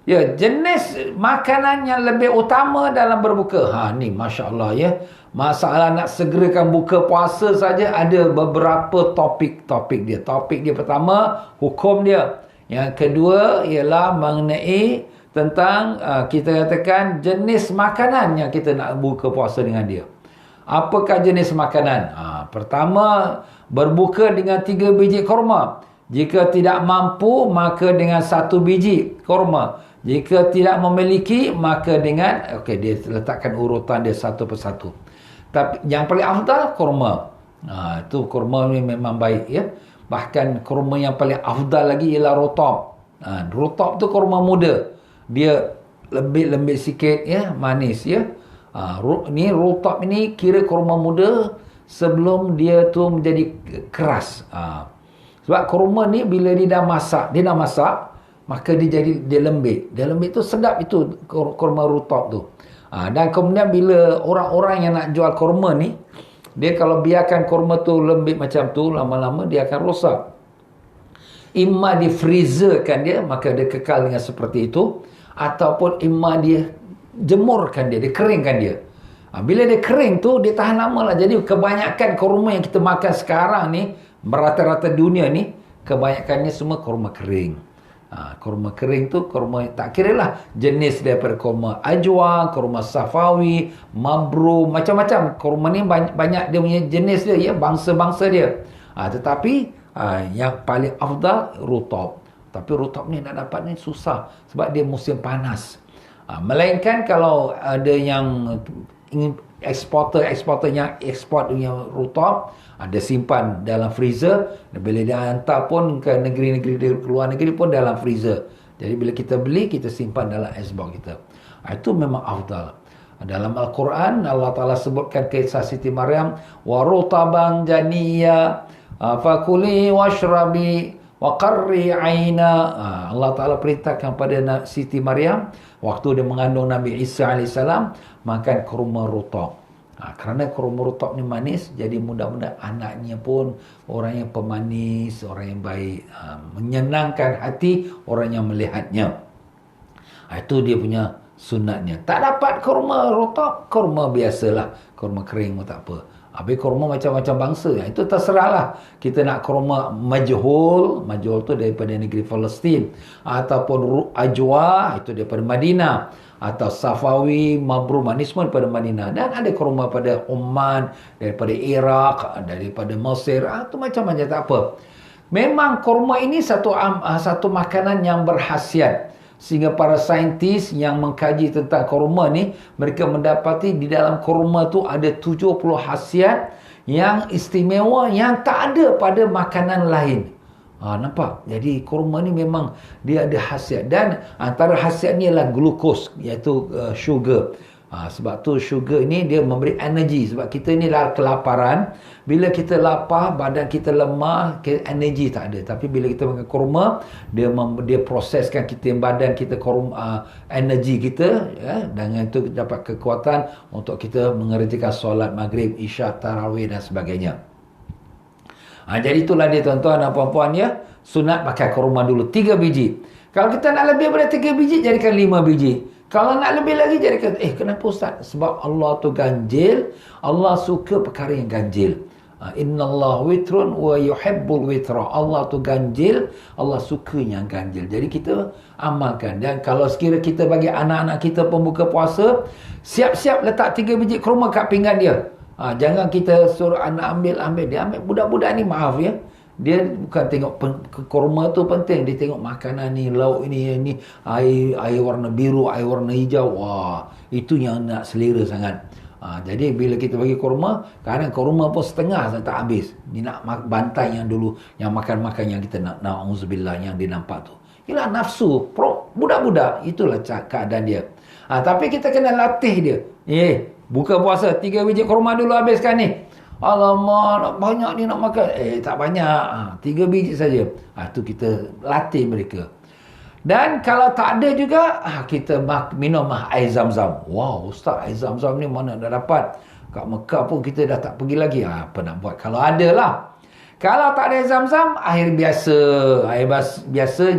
[SPEAKER 2] Ya, jenis makanan yang lebih utama dalam berbuka. Ni Masya Allah, ya. Masalah nak segerakan buka puasa saja ada beberapa topik dia. Topik dia pertama, hukum dia. Yang kedua ialah mengenai tentang kita katakan jenis makanan yang kita nak buka puasa dengan dia. Apakah jenis makanan? Pertama, berbuka dengan 3 biji korma. Jika tidak mampu, maka dengan 1 biji korma. Jika tidak memiliki, maka dengan dia letakkan urutan dia satu persatu. Tapi yang paling afdal korma. Itu korma ni memang baik, ya. Bahkan kurma yang paling afdal lagi ialah rotab. Rotab tu kurma muda. Dia lembik-lembik sikit, ya, manis, ya. Ni rotab ini kira kurma muda sebelum dia tu menjadi keras. Sebab kurma ni bila dia dah masak, maka dia lembik. Dia lembik tu sedap, itu kurma rotab tu. Dan kemudian bila orang-orang yang nak jual kurma ni, dia kalau biarkan kurma tu lembik macam tu, lama-lama dia akan rosak. Imma di freezerkan dia, maka dia kekal dengan seperti itu. Ataupun imma dia jemurkan dia, keringkan dia. Bila dia kering tu, dia tahan lama lah. Jadi kebanyakan kurma yang kita makan sekarang ni, merata-rata dunia ni, kebanyakannya semua kurma kering. Kurma kering tu kurma, tak kira lah jenis daripada kurma ajwa, kurma safawi, mabru, macam-macam. Kurma ni banyak dia punya jenis dia, ya, bangsa-bangsa dia. Tetapi yang paling afdal rutab. Tapi rutab ni nak dapat ni susah sebab dia musim panas. Melainkan kalau ada yang eksporter yang eksport punya rutab, ada simpan dalam freezer, bila dia hantar pun ke negeri-negeri luar negeri pun dalam freezer. Jadi bila kita beli, kita simpan dalam icebox kita. Itu memang afdal. Dalam Al-Quran Allah Ta'ala sebutkan kisah Siti Maryam, wa rutaban janiyya fakuli washrabi wa qarri aina. Allah Ta'ala perintahkan pada Siti Maryam waktu dia mengandung Nabi Isa AS, makan kurma rutab. Kerana kurma rutab ni manis, jadi mudah-mudahan anaknya pun orang yang pemanis, orang yang baik, menyenangkan hati orang yang melihatnya. Itu dia punya sunatnya. Tak dapat kurma rutab, kurma biasalah, kurma kering pun tak apa. Habis kurma macam-macam bangsa. Itu terserahlah. Kita nak kurma majhul. Majhul tu daripada negeri Palestin. Ataupun ajwa, itu daripada Madinah. Atau safawi, mabrur, manis semua daripada Madinah. Dan ada kurma pada Oman, daripada Iraq, daripada Mesir. Itu macam-macam, tak apa. Memang kurma ini satu makanan yang berkhasiat. Sehingga para saintis yang mengkaji tentang kurma ni, mereka mendapati di dalam kurma tu ada 70 khasiat yang istimewa yang tak ada pada makanan lain. Nampak? Jadi kurma ni memang dia ada khasiat. Dan antara khasiatnya ialah glukos, iaitu sugar. Sebab tu sugar ni dia memberi energi. Sebab kita ni lah kelaparan. Bila kita lapar, badan kita lemah, energi tak ada. Tapi bila kita makan kurma, dia proseskan badan kita energi kita, ya, dengan itu dapat kekuatan untuk kita mengerjakan solat maghrib, isyak, tarawih dan sebagainya. Jadi itulah dia tuan-tuan dan puan-puan, ya. Sunat makan kurma dulu 3 biji. Kalau kita nak lebih daripada 3 biji, jadikan 5 biji. Kalau nak lebih lagi, jadikan kenapa Ustaz? Sebab Allah tu ganjil. Allah suka perkara yang ganjil. Innallahu witrun wa yuhibbul witra. Allah tu ganjil, Allah suka yang ganjil. Jadi kita amalkan. Dan kalau sekiranya kita bagi anak-anak kita pembuka puasa, siap-siap letak 3 biji kurma kat pinggan dia. Jangan kita suruh anak ambil. Dia ambil. Budak-budak ni maaf, ya, dia bukan tengok kurma tu penting. Dia tengok makanan ni, lauk ini, air warna biru, air warna hijau. Wah, itu yang nak selera sangat. Jadi bila kita bagi kurma, kadang kurma pun setengah tak habis. Dia nak bantai yang dulu, yang makan-makan yang kita nak, na'udzubillah, yang dia nampak tu. Ialah nafsu, budak-budak. Itulah keadaan dia. Tapi kita kena latih dia. Buka puasa, 3 biji kurma dulu habiskan ni. Alamak, nak banyak ni nak makan. Tak banyak. 3 biji saja. Tu kita latih mereka. Dan kalau tak ada juga, kita minum air zam-zam. Wow, Ustaz, air zam-zam ni mana dah dapat? Kat Mekah pun kita dah tak pergi lagi. Apa nak buat? Kalau ada lah. Kalau tak ada air zam-zam, air biasa. Air biasa,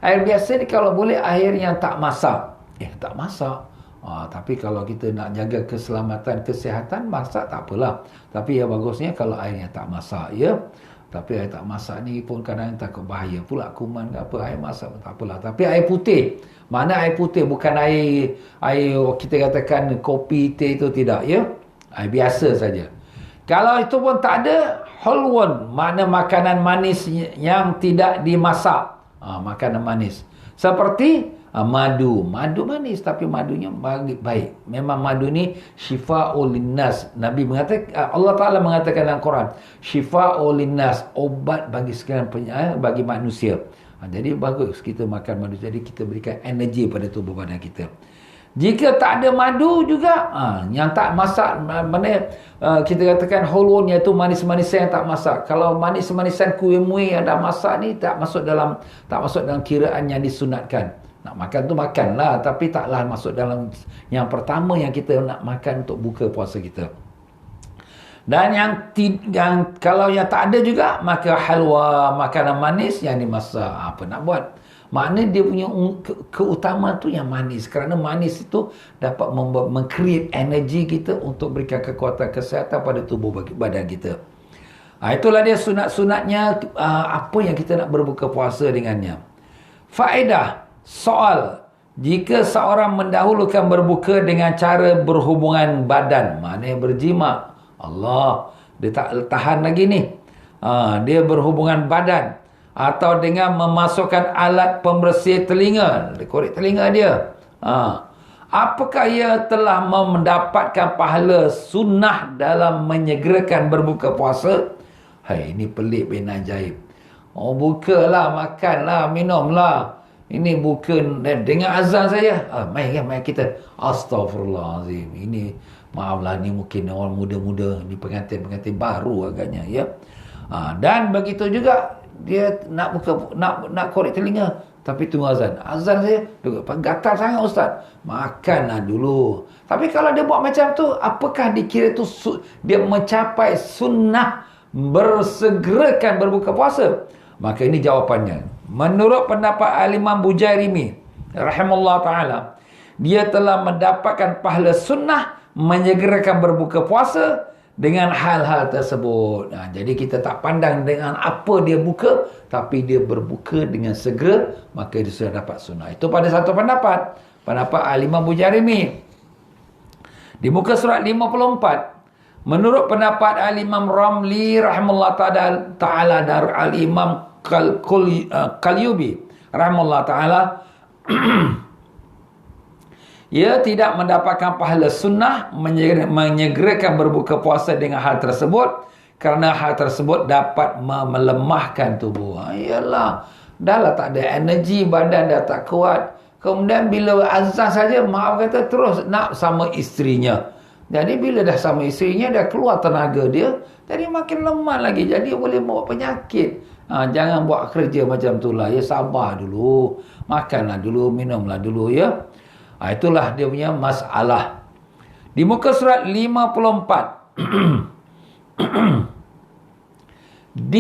[SPEAKER 2] air biasa ni kalau boleh air yang tak masak. Tak masak. Tapi kalau kita nak jaga keselamatan, kesihatan, masak tak apalah. Tapi yang bagusnya kalau airnya tak masak, ya. Tapi air tak masak ni pun kadang takut bahaya pula, kuman ke apa. Air masak pun tak apalah. Tapi air putih. Mana air putih? Bukan air kita katakan kopi, teh itu tidak, ya. Air biasa saja. Kalau itu pun tak ada, hulwun, mana makanan manis yang tidak dimasak. Makanan manis. Seperti madu. Madu manis tapi madunya baik. Memang madu ni syifa'ul linnas. Nabi mengatakan, Allah Ta'ala mengatakan dalam Quran, syifa'ul linnas, obat bagi sekalian bagi manusia. Jadi bagus kita makan madu. Jadi kita berikan energi pada tubuh badan kita. Jika tak ada madu juga, yang tak masak, mana kita katakan hulun, iaitu manis-manisan yang tak masak. Kalau manis-manisan kuih-muih yang dah masak ni tak masuk dalam kiraan yang disunatkan. Nak makan tu makanlah, tapi taklah masuk dalam yang pertama yang kita nak makan untuk buka puasa kita. Dan yang kalau yang tak ada juga, maka halwa, makanan manis yang dimasak. Apa nak buat? Maknanya dia punya keutamaan tu yang manis. Kerana manis itu dapat meng-create energi kita untuk berikan kekuatan kesihatan pada tubuh badan kita. Itulah dia sunat-sunatnya, apa yang kita nak berbuka puasa dengannya. Faedah. Soal, jika seorang mendahulukan berbuka dengan cara berhubungan badan, maknanya berjima, Allah, dia tak tahan lagi ni. Dia berhubungan badan. Atau dengan memasukkan alat pembersih telinga, dia korek telinga dia. Apakah ia telah mendapatkan pahala sunnah dalam menyegerakan berbuka puasa? Ini pelik bin ajaib. Bukalah, makanlah, minumlah. Ini bukan dengan azan saja. Mari kita. Astaghfirullahalazim. Ini maaflah, ni mungkin orang muda-muda, ni pengantin-pengantin baru agaknya, ya. Dan begitu juga dia nak buka, nak korek telinga, tapi tunggu azan. Azan saja, gatal sangat Ustaz. Makanlah dulu. Tapi kalau dia buat macam tu, apakah dikira tu dia mencapai sunnah bersegerakan berbuka puasa? Maka ini jawapannya. Menurut pendapat Al-Imam Bujairimi rahimahullah ta'ala, dia telah mendapatkan pahala sunnah menyegerakan berbuka puasa dengan hal-hal tersebut. Jadi kita tak pandang dengan apa dia buka, tapi dia berbuka dengan segera, maka dia sudah dapat sunnah. Itu pada satu pendapat Al-Imam Bujarimi. Di muka surat 54, menurut pendapat Al-Imam Ramli rahimahullah ta'ala dan Al-Imam Qalyubi rahimahullah ta'ala, ia tidak mendapatkan pahala sunnah menyegerakan berbuka puasa dengan hal tersebut, kerana hal tersebut dapat melemahkan tubuh. Iyalah, dah lah tak ada energi, badan dah tak kuat. Kemudian bila azan saja, maaf kata, terus nak sama isterinya. Jadi bila dah sama isterinya, dah keluar tenaga dia, jadi makin lemah lagi. Jadi boleh bawa penyakit. Jangan buat kerja macam tu lah. Ya, sabar dulu. Makanlah dulu, minumlah dulu ya. Itulah dia punya masalah. Di muka surat 54. D.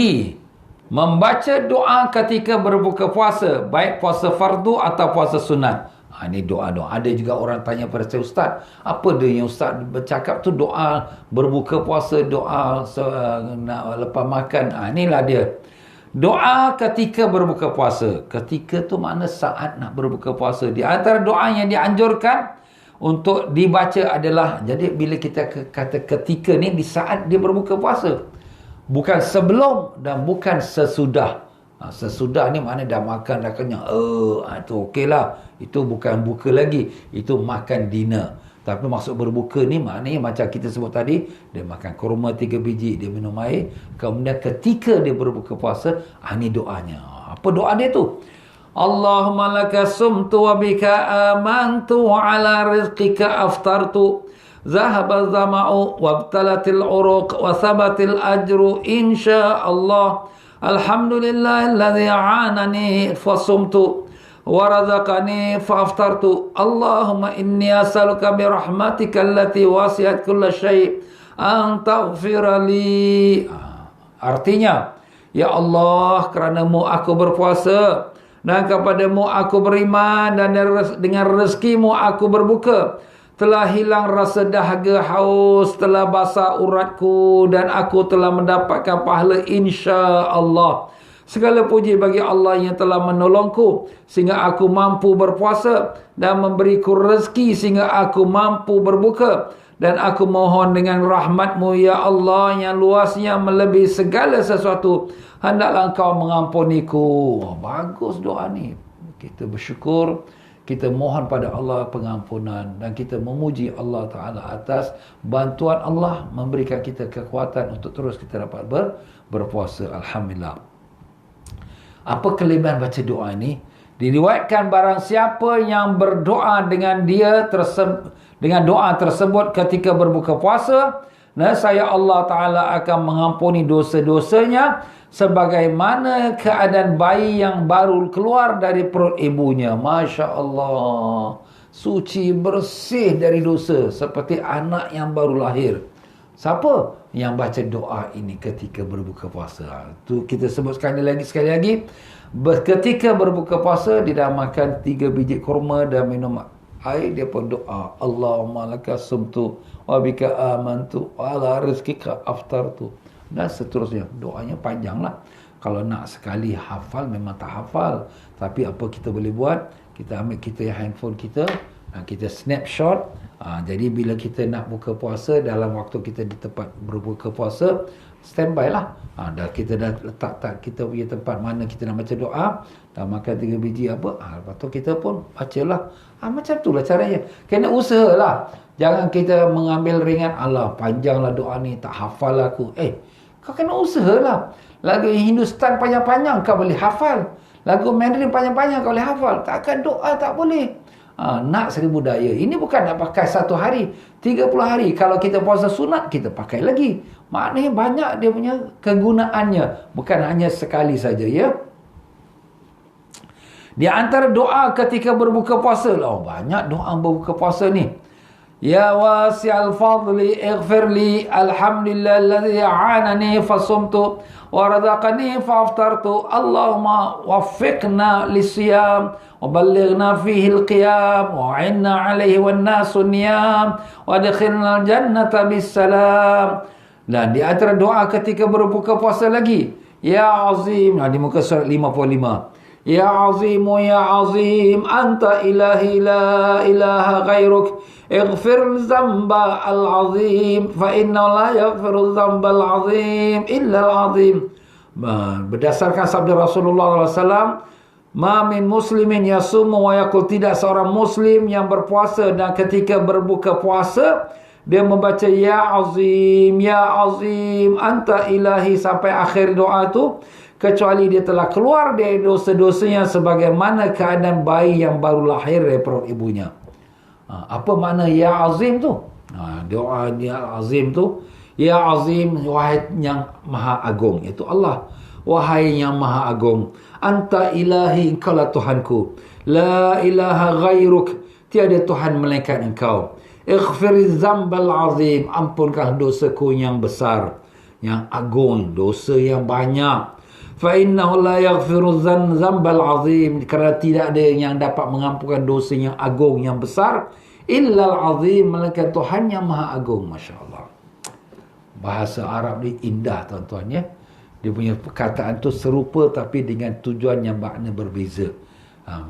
[SPEAKER 2] Membaca doa ketika berbuka puasa, baik puasa fardu atau puasa sunat. Ini doa-doa. Ada juga orang tanya pada saya, Ustaz, apa dia yang Ustaz bercakap tu doa berbuka puasa, doa nak lepas makan. Inilah dia. Doa ketika berbuka puasa. Ketika tu makna saat nak berbuka puasa. Di antara doa yang dianjurkan untuk dibaca adalah, jadi bila kita kata ketika ni, di saat dia berbuka puasa. Bukan sebelum dan bukan sesudah. Sesudah ni makna dah makan, dah kenyang. Itu okey lah. Itu bukan buka lagi. Itu makan dinner. Tapi maksud berbuka ni maknanya macam kita sebut tadi, dia makan kurma 3 biji, dia minum air. Kemudian ketika dia berbuka puasa, ini doanya. Apa doa dia tu? Allahumma laka sumtu wa bika amantu wa ala rizqika aftartu. Zahaba zama'u wa abtalatil uruq wa thabatil ajru insya'allah. Alhamdulillahilladzi a'anani fasumtu wa razaqani fa'aftartu. Allahumma inni as'aluka bi rahmatika allati wasi'at kulla syai' an taghfira li. Artinya, ya Allah, kerana-Mu aku berpuasa dan kepadamu aku beriman, dan dengan rezekimu aku berbuka. Telah hilang rasa dahaga haus, telah basah uratku, dan aku telah mendapatkan pahala insya-Allah. Segala puji bagi Allah yang telah menolongku sehingga aku mampu berpuasa dan memberiku rezeki sehingga aku mampu berbuka. Dan aku mohon dengan rahmat-Mu ya Allah yang luasnya melebihi segala sesuatu, hendaklah Engkau mengampuniku. Bagus doa ni. Kita bersyukur, kita mohon pada Allah pengampunan, dan kita memuji Allah Ta'ala atas bantuan Allah memberikan kita kekuatan untuk terus kita dapat berpuasa. Alhamdulillah. Apa kelebihan baca doa ini? Diriwayatkan barang siapa yang berdoa dengan doa tersebut ketika berbuka puasa, nescaya Allah Ta'ala akan mengampuni dosa-dosanya sebagaimana keadaan bayi yang baru keluar dari perut ibunya. Masya Allah. Suci, bersih dari dosa, seperti anak yang baru lahir. Siapa yang baca doa ini ketika berbuka puasa? Tu kita sebut sekali lagi. Ketika berbuka puasa, dia dah makan 3 biji kurma dan minum air, dia pun doa, Allahumma laka sumtu wa bika amantu wa ala rizqika aftartu, dan seterusnya. Doanya panjang lah. Kalau nak sekali hafal memang tak hafal, tapi apa kita boleh buat, kita ambil kita handphone kita, kita snapshot. Jadi bila kita nak buka puasa, dalam waktu kita di tempat berbuka puasa, standby lah. Kita dah letak kita punya tempat mana kita nak baca doa, dah makan 3 biji apa, lepas tu kita pun bacalah. Macam tu lah caranya. Kena usaha lah. Jangan kita mengambil ringan, alah panjanglah doa ni, tak hafal aku. Kau kena usaha lah. Lagu Hindustan panjang-panjang kau boleh hafal, lagu Mandarin panjang-panjang kau boleh hafal. Takkan doa tak boleh. Nak seribu daya. Ini bukan nak pakai 1 hari, 30 hari. Kalau kita puasa sunat, kita pakai lagi. Maknanya banyak dia punya kegunaannya, bukan hanya sekali saja ya. Di antara doa ketika berbuka puasa, banyak doa berbuka puasa ni. Ya wasi'al fadli ighfirli, alhamdulillahilladzi a'anani fasumtu wa razaqani fa'aftartu. Allahumma waffiqna lisiyam wa ballighna fihi alqiyam wa 'inna 'alaihi wan nasu niyam wa adkhilna aljannata bisalam. Dan di antara doa ketika berbuka puasa lagi, ya azim, di muka surat 55, ya azimu ya azim anta ilahi la ilaha ghairuk ighfir zamba al-azim fa inna la yaghfiru zamba al-azim illa al-azim. Berdasarkan sabda Rasulullah SAW, ma min muslimin yasumu wa yaqul, tidak seorang muslim yang berpuasa dan ketika berbuka puasa dia membaca ya azim anta ilahi sampai akhir doa tu, kecuali dia telah keluar dari dosa-dosanya sebagaimana keadaan bayi yang baru lahir dari perut ibunya. Apa makna ya azim tu? Doa ya azim tu, ya azim, wahai yang maha agung, itu Allah. Wahai yang maha agung, anta ilahi, engkaulah Tuhanku, la ilaha ghairuk, tiada Tuhan melainkan engkau, ighfir zambal azim, ampunkan dosaku yang besar, yang agung, dosa yang banyak. Fa innahu la yaghfiru zambal azim, kerana tidak ada yang dapat mengampunkan dosa yang agung, yang besar, illal azim, melainkan Tuhan yang maha agung. Masya Allah. Bahasa Arab ni indah tuan-tuan ya. Dia punya perkataan tu serupa tapi dengan tujuan yang makna berbeza.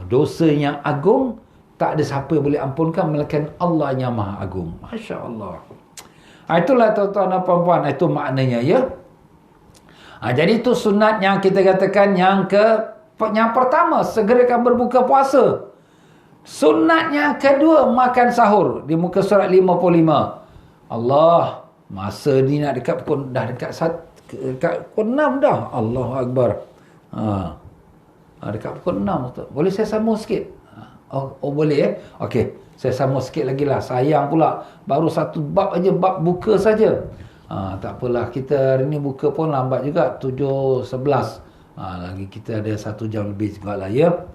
[SPEAKER 2] Dosa yang agung tak ada siapa yang boleh ampunkan melainkan Allah yang maha agung. Masya Allah. Itulah tuan-tuan dan puan-puan, itu maknanya ya. Jadi itu sunat yang kita katakan yang pertama, segerakan berbuka puasa. Sunat yang kedua, makan sahur. Di muka surat 55. Allah, masa ni nak dekat pukul, dah dekat pukul 6 dah. Allahu Akbar. Dekat pukul 6. Ustaz. Boleh saya sambung sikit? Oh boleh ya? Okey, saya sambung sikit lagi lah. Sayang pula, baru satu bab aja, bab buka saja. Tak apalah, kita hari ni buka pun lambat juga, 7.11. Lagi kita ada 1 jam lebih juga lah ya.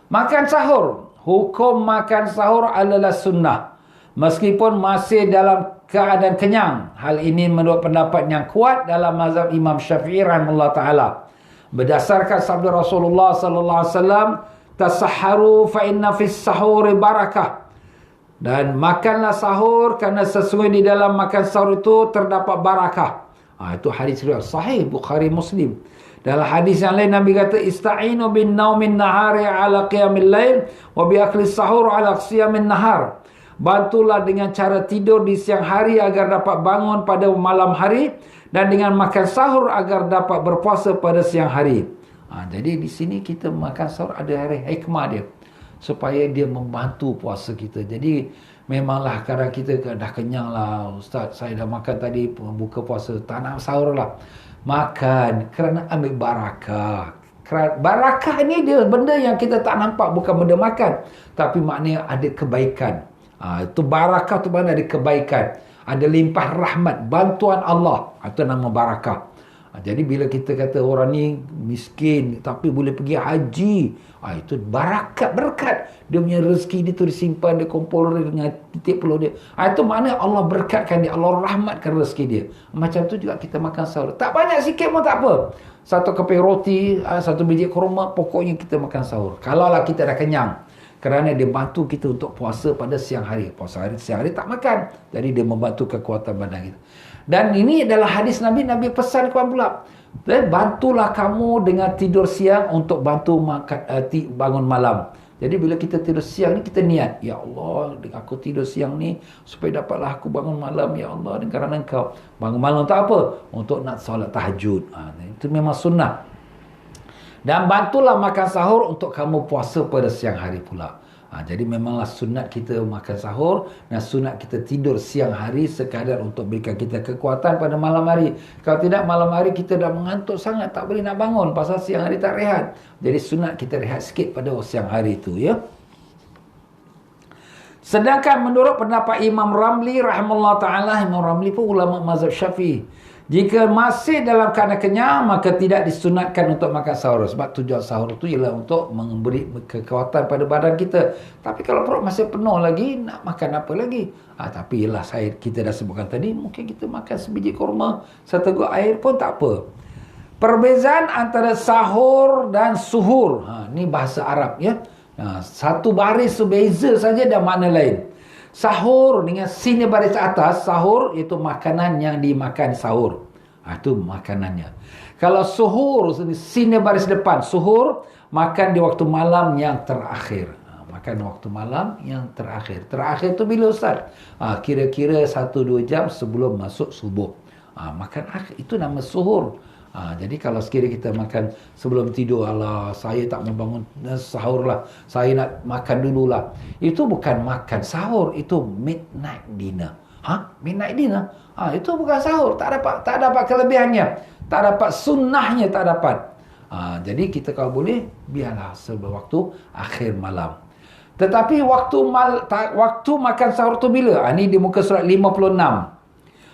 [SPEAKER 2] Makan sahur. Hukum makan sahur adalah sunnah, meskipun masih dalam keadaan kenyang. Hal ini menurut pendapat yang kuat dalam mazhab Imam Syafi'i rahimahullah ta'ala. Berdasarkan sabda Rasulullah sallallahu alaihi wasallam, tasahharu fa inna fis sahuri barakah. Dan makanlah sahur kerana sesungguhnya di dalam makan sahur itu terdapat barakah. Itu hadis riwayat sahih Bukhari Muslim. Dalam hadis yang lain Nabi kata, ista'inu bin naumin nahari ala qiyamil lail wa bi akli sahur ala qiyamin nahar. Bantulah dengan cara tidur di siang hari agar dapat bangun pada malam hari, dan dengan makan sahur agar dapat berpuasa pada siang hari. Jadi di sini kita makan sahur ada hikmah dia, supaya dia membantu puasa kita. Jadi memanglah kadang kita dah kenyang lah, Ustaz, saya dah makan tadi, buka puasa, tak nak sahur lah. Makan kerana ambil barakah. Barakah ni dia benda yang kita tak nampak, bukan benda makan, tapi maknanya ada kebaikan. Itu barakah tu mana ada kebaikan, ada limpah rahmat, bantuan Allah. Itu nama barakah. Jadi bila kita kata orang ni miskin tapi boleh pergi haji, itu barakat, berkat. Dia punya rezeki dia tu disimpan, dia kumpul dengan titik peluh dia. Itu maknanya Allah berkatkan dia, Allah rahmatkan rezeki dia. Macam tu juga kita makan sahur. Tak banyak sikit pun tak apa. 1 keping roti, 1 biji kurma, pokoknya kita makan sahur. Kalaulah kita dah kenyang. Kerana dia bantu kita untuk puasa pada siang hari. Puasa siang hari tak makan. Jadi dia membantu kekuatan badan kita. Dan ini adalah hadis Nabi. Nabi pesan kepada pula, bantulah kamu dengan tidur siang untuk bantu bangun malam. Jadi bila kita tidur siang ni, kita niat, ya Allah, aku tidur siang ni supaya dapatlah aku bangun malam, ya Allah, kerana engkau. Bangun malam tak apa, untuk nak solat tahajud. Itu memang sunnah. Dan bantulah makan sahur untuk kamu puasa pada siang hari pula. Jadi memanglah sunat kita makan sahur dan sunat kita tidur siang hari sekadar untuk berikan kita kekuatan pada malam hari. Kalau tidak, malam hari kita dah mengantuk sangat, tak boleh nak bangun pasal siang hari tak rehat. Jadi sunat kita rehat sikit pada siang hari itu ya. Sedangkan menurut pendapat Imam Ramli rahimahullah ta'ala, Imam Ramli pun ulama mazhab Syafi'i, jika masih dalam keadaan kenyang, maka tidak disunatkan untuk makan sahur. Sebab tujuan sahur itu ialah untuk memberi kekuatan pada badan kita. Tapi kalau perut masih penuh lagi, nak makan apa lagi? Tapi ialah kita dah sebutkan tadi, mungkin kita makan sebiji kurma, seteguk air pun tak apa. Perbezaan antara sahur dan suhur. Ni bahasa Arab ya. Satu baris berbeza saja dan makna lain. Sahur dengan sini baris atas, sahur itu makanan yang dimakan sahur. Itu makanannya. Kalau suhur, sini baris depan, suhur, makan di waktu malam yang terakhir. Makan waktu malam yang terakhir. Terakhir tu bila Ustaz? Kira-kira 1-2 jam sebelum masuk subuh. Makan akhir, itu nama suhur. Jadi kalau sekiranya kita makan sebelum tidur, alah saya tak mau bangun sahur lah, saya nak makan dululah. Itu bukan makan sahur, itu midnight dinner. Midnight dinner? Itu bukan sahur, tak dapat kelebihannya, tak dapat sunnahnya, tak dapat. Jadi kita kalau boleh, biarlah sebelum waktu akhir malam. Tetapi waktu makan sahur tu bila? Ini di muka surat 56.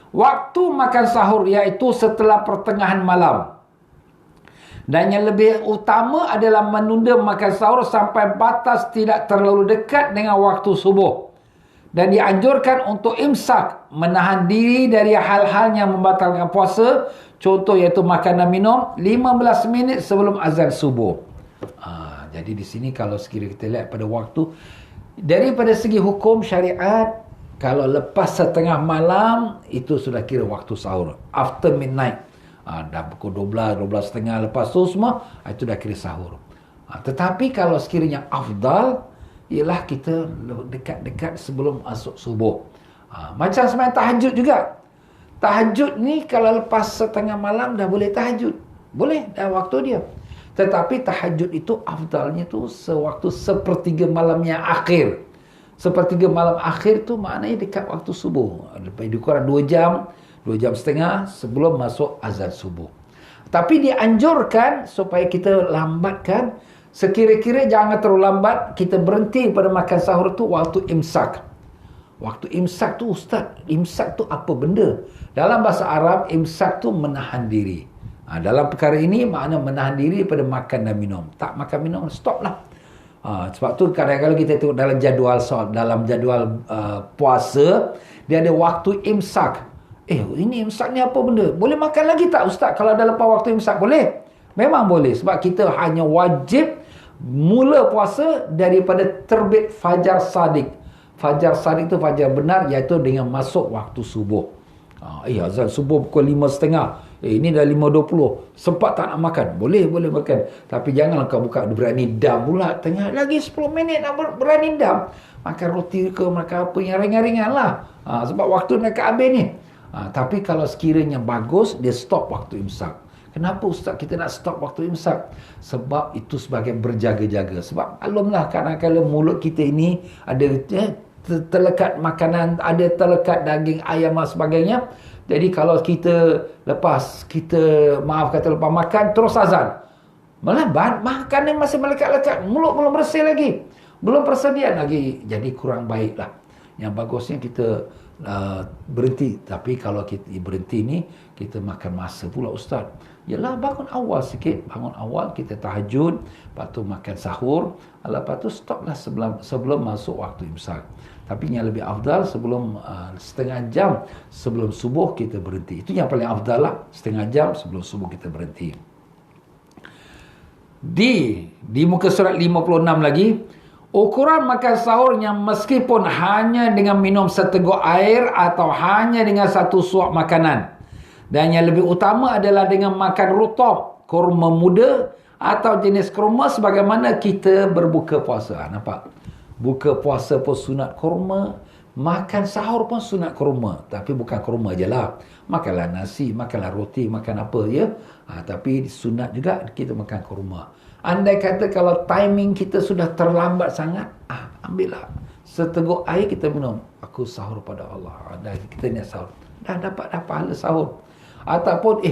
[SPEAKER 2] Waktu makan sahur iaitu setelah pertengahan malam. Dan yang lebih utama adalah menunda makan sahur sampai batas tidak terlalu dekat dengan waktu subuh. Dan dianjurkan untuk imsak, menahan diri dari hal-hal yang membatalkan puasa. Contoh iaitu makan dan minum 15 minit sebelum azan subuh. Jadi di sini kalau sekiranya kita lihat pada waktu, daripada segi hukum syariat, kalau lepas setengah malam, itu sudah kira waktu sahur. After midnight. Dah pukul 12:30 lepas tu semua, itu dah kira sahur. Tetapi kalau sekiranya afdal, ialah kita dekat-dekat sebelum masuk subuh. Macam sembahyang tahajud juga. Tahajud ni kalau lepas setengah malam dah boleh tahajud. Boleh, dah waktu dia. Tetapi tahajud itu afdalnya tu sewaktu sepertiga malam yang akhir. Sepertiga malam akhir tu maknanya dekat waktu subuh. Lebih kurang 2 jam, 2 jam setengah sebelum masuk azan subuh. Tapi dianjurkan supaya kita lambatkan. Sekira-kira jangan terlalu lambat. Kita berhenti pada makan sahur tu waktu imsak. Waktu imsak tu Ustaz, imsak tu apa benda? Dalam bahasa Arab, imsak tu menahan diri. Dalam perkara ini makna menahan diri pada makan dan minum. Tak makan minum, stop lah. Sebab tu kadang-kadang kita tengok dalam jadual puasa, dia ada waktu imsak. Ini imsak ni apa benda? Boleh makan lagi tak Ustaz kalau dah lepas waktu imsak? Boleh. Memang boleh. Sebab kita hanya wajib mula puasa daripada terbit fajar sadiq. Fajar sadiq itu fajar benar, iaitu dengan masuk waktu subuh. Azan subuh pukul 5.30. Ini dah 5.20. Sempat tak nak makan? Boleh makan. Tapi janganlah kau buka berani dam pula. Tengah lagi 10 minit nak berani dam. Makan roti ke, makan apa yang ringan-ringan lah. Sebab waktu nak habis ni. Tapi kalau sekiranya bagus, dia stop waktu imsak. Kenapa Ustaz kita nak stop waktu imsak? Sebab itu sebagai berjaga-jaga. Sebab maklumlah kadang-kadang mulut kita ini ada terlekat makanan, ada terlekat daging ayam dan sebagainya. Jadi kalau kita lepas makan terus azan, malah makan ni masih melekat-lekat, mulut belum bersih lagi, belum persediaan lagi, jadi kurang baik lah. Yang bagusnya kita berhenti. Tapi kalau kita berhenti ni, kita makan masa pula Ustaz. Yalah, bangun awal sikit, bangun awal, kita tahajud, lepas tu makan sahur, lepas tu stop lah sebelum masuk waktu imsak. Tapi yang lebih afdal sebelum setengah jam sebelum subuh kita berhenti. Itu yang paling afdal lah, setengah jam sebelum subuh kita berhenti. Di muka surat 56 lagi, ukuran makan sahur yang meskipun hanya dengan minum seteguk air atau hanya dengan satu suap makanan. Dan yang lebih utama adalah dengan makan rutab, kurma muda atau jenis kurma sebagaimana kita berbuka puasa. Nampak? Buka puasa pun sunat kurma, makan sahur pun sunat kurma. Tapi bukan kurma je lah. Makanlah nasi, makanlah roti, makan apa ya. Tapi sunat juga kita makan kurma. Andai kata kalau timing kita sudah terlambat sangat, ambillah seteguk air kita minum. Aku sahur pada Allah. Dan kita niat sahur. Dah dapat pahala sahur. Ataupun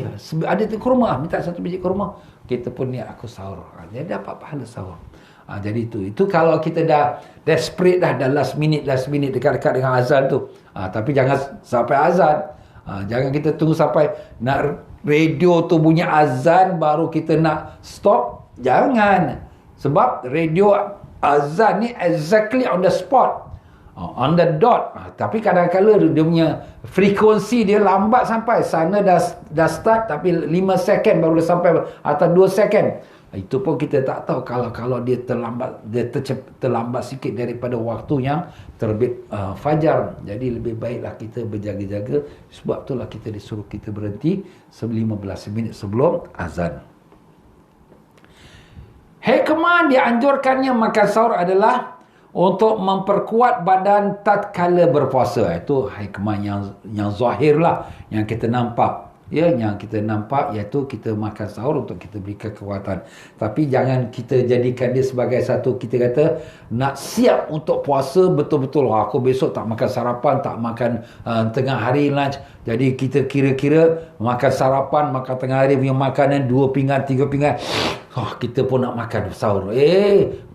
[SPEAKER 2] ada kurma, minta satu biji kurma, kita pun niat aku sahur. Dia dapat pahala sahur. Jadi itu kalau kita dah desperate dah last minute dekat-dekat dengan azan tu. Tapi jangan sampai azan. Jangan kita tunggu sampai nak radio tu bunyi azan baru kita nak stop. Jangan. Sebab radio azan ni exactly on the spot. On the dot. Tapi kadang-kadang dia punya frekuensi dia lambat sampai. Sana dah start tapi 5 second baru dia sampai, atau 2 second. Itu pun kita tak tahu kalau dia terlambat, terlambat sikit daripada waktu yang terbit fajar. Jadi lebih baiklah kita berjaga-jaga. Sebab itulah kita disuruh kita berhenti 15 minit sebelum azan. Hikmah dianjurkannya makan sahur adalah untuk memperkuat badan tatkala berpuasa. Itu hikmah yang zahir lah, yang kita nampak. Ya, yang kita nampak iaitu kita makan sahur untuk kita berikan kekuatan. Tapi jangan kita jadikan dia sebagai satu, kita kata nak siap untuk puasa betul-betul. Aku besok tak makan sarapan, tak makan tengah hari lunch. Jadi kita kira-kira makan sarapan, makan tengah hari punya makanan 2 pinggan, 3 pinggan. Kita pun nak makan sahur.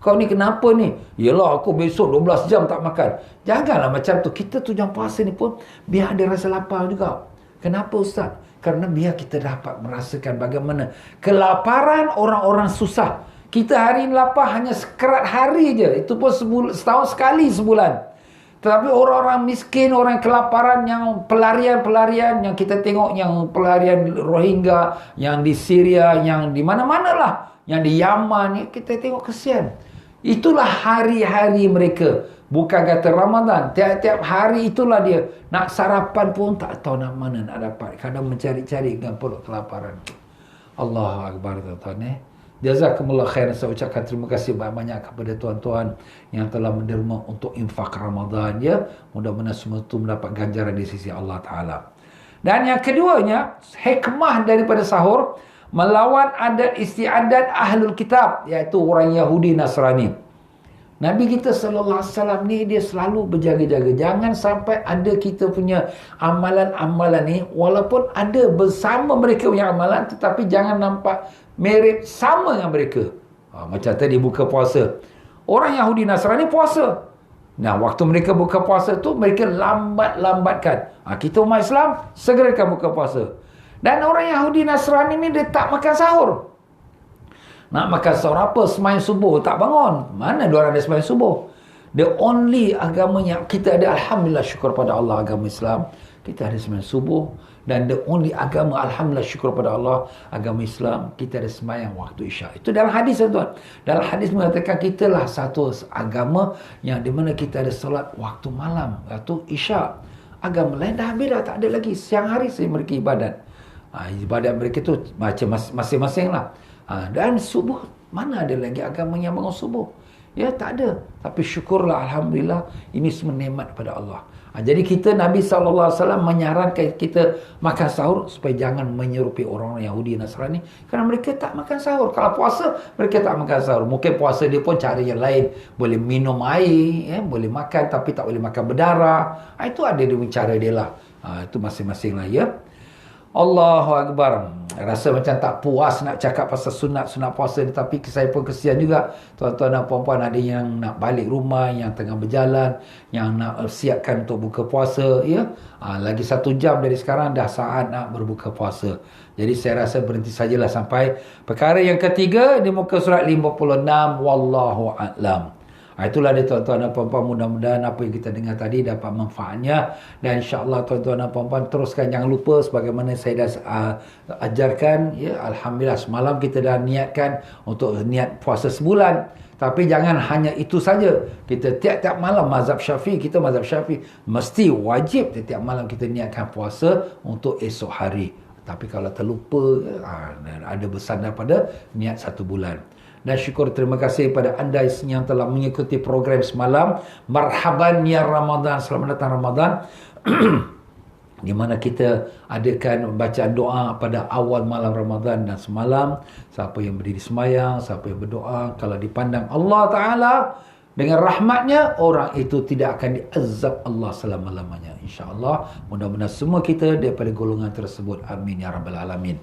[SPEAKER 2] Kau ni kenapa ni? Yelah, aku besok 12 jam tak makan. Janganlah macam tu. Kita tujuan puasa ni pun biar ada rasa lapar juga. Kenapa Ustaz? Kerana biar kita dapat merasakan bagaimana kelaparan orang-orang susah. Kita hari ini lapar hanya sekerat hari je. Itu pun setahun sekali sebulan. Tetapi orang-orang miskin, orang kelaparan, yang pelarian-pelarian, yang kita tengok, yang pelarian Rohingya, yang di Syria, yang di mana-mana lah, yang di Yaman, kita tengok kesian. Itulah hari-hari mereka. Bukan kata Ramadan. Tiap-tiap hari itulah dia. Nak sarapan pun tak tahu nak mana nak dapat. Kadang mencari-cari dengan perut kelaparan. Allahu Akbar, tuan-tuan. Jazakumullah khairan. Saya ucapkan terima kasih banyak-banyak kepada tuan-tuan yang telah menderma untuk infak Ramadan. Ya, mudah-mudahan semua itu mendapat ganjaran di sisi Allah Ta'ala. Dan yang keduanya, hikmah daripada sahur, melawan adat istiadat ahlul kitab, iaitu orang Yahudi Nasrani. Nabi kita sallallahu alaihi wasallam ni dia selalu berjaga-jaga. Jangan sampai ada kita punya amalan-amalan ni, walaupun ada bersama mereka punya amalan, tetapi jangan nampak mirip sama dengan mereka. Macam tadi buka puasa. Orang Yahudi Nasrani puasa. Nah, waktu mereka buka puasa tu, mereka lambat-lambatkan. Kita umat Islam, segerakan buka puasa. Dan orang Yahudi Nasrani ni dia tak makan sahur. Nak makan sahur apa? Semayang subuh tak bangun. Mana diorang ada semayang subuh? The only agamanya kita ada, alhamdulillah syukur pada Allah, agama Islam. Kita ada semayang subuh. Dan the only agama, alhamdulillah syukur pada Allah, agama Islam, kita ada semayang waktu Isyak. Itu dalam hadis, tuan. Dalam hadis mengatakan kita lah satu agama yang di mana kita ada solat waktu malam, waktu Isyak. Agama lain dah habis dah, tak ada lagi. Siang hari saya mereka ibadat. Ibadat mereka tu macam masing-masing lah. Dan subuh, mana ada lagi agama yang bangun subuh? Ya, tak ada. Tapi syukurlah, alhamdulillah, ini semua nikmat pada Allah. Jadi kita, Nabi SAW menyarankan kita makan sahur supaya jangan menyerupi orang Yahudi Nasrani, kerana mereka tak makan sahur. Kalau puasa, mereka tak makan sahur. Mungkin puasa dia pun cara yang lain. Boleh minum air, boleh makan tapi tak boleh makan berdarah. Itu ada dia cara dia lah. Itu masing-masing lah, ya. Allahu Akbar. Rasa macam tak puas nak cakap pasal sunat puasa ni, tapi saya pun kesian juga. Tuan-tuan dan puan-puan ada yang nak balik rumah, yang tengah berjalan, yang nak siapkan untuk buka puasa, ya. Lagi 1 jam dari sekarang dah saat nak berbuka puasa. Jadi saya rasa berhenti sajalah sampai perkara yang ketiga di muka surat 56. Wallahu a'lam. Itulah dia tuan-tuan dan puan-puan, mudah-mudahan apa yang kita dengar tadi dapat manfaatnya. Dan insya-Allah tuan-tuan dan puan-puan teruskan, jangan lupa sebagaimana saya dah ajarkan, ya, alhamdulillah semalam kita dah niatkan untuk niat puasa sebulan. Tapi jangan hanya itu saja. Kita tiap-tiap malam, mazhab Syafi'i, kita mazhab Syafi'i mesti wajib tiap malam kita niatkan puasa untuk esok hari. Tapi kalau terlupa, ada bersandar pada niat 1 bulan. Dan syukur, terima kasih kepada anda yang telah mengikuti program semalam. Marhaban ya Ramadan, selamat datang Ramadan. Di mana kita adakan bacaan doa pada awal malam Ramadan dan semalam. Siapa yang berdiri semayang, siapa yang berdoa, kalau dipandang Allah Ta'ala dengan rahmatnya, orang itu tidak akan diazab Allah selama-lamanya. InsyaAllah, mudah-mudahan semua kita daripada golongan tersebut. Amin ya Rabbal Alamin.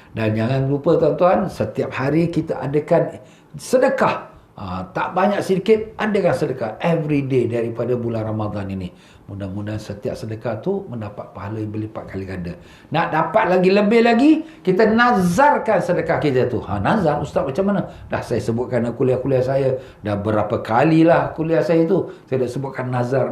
[SPEAKER 2] Dan jangan lupa tuan-tuan, setiap hari kita adakan sedekah. Tak banyak sedikit, adakan sedekah every day daripada bulan Ramadan ini. Mudah-mudahan setiap sedekah tu mendapat pahala yang berlipat kali ganda. Nak dapat lagi lebih lagi, kita nazarkan sedekah kita tu. Nazar, Ustaz macam mana? Dah saya sebutkan kuliah-kuliah saya. Dah berapa kalilah kuliah saya tu. Saya dah sebutkan nazar.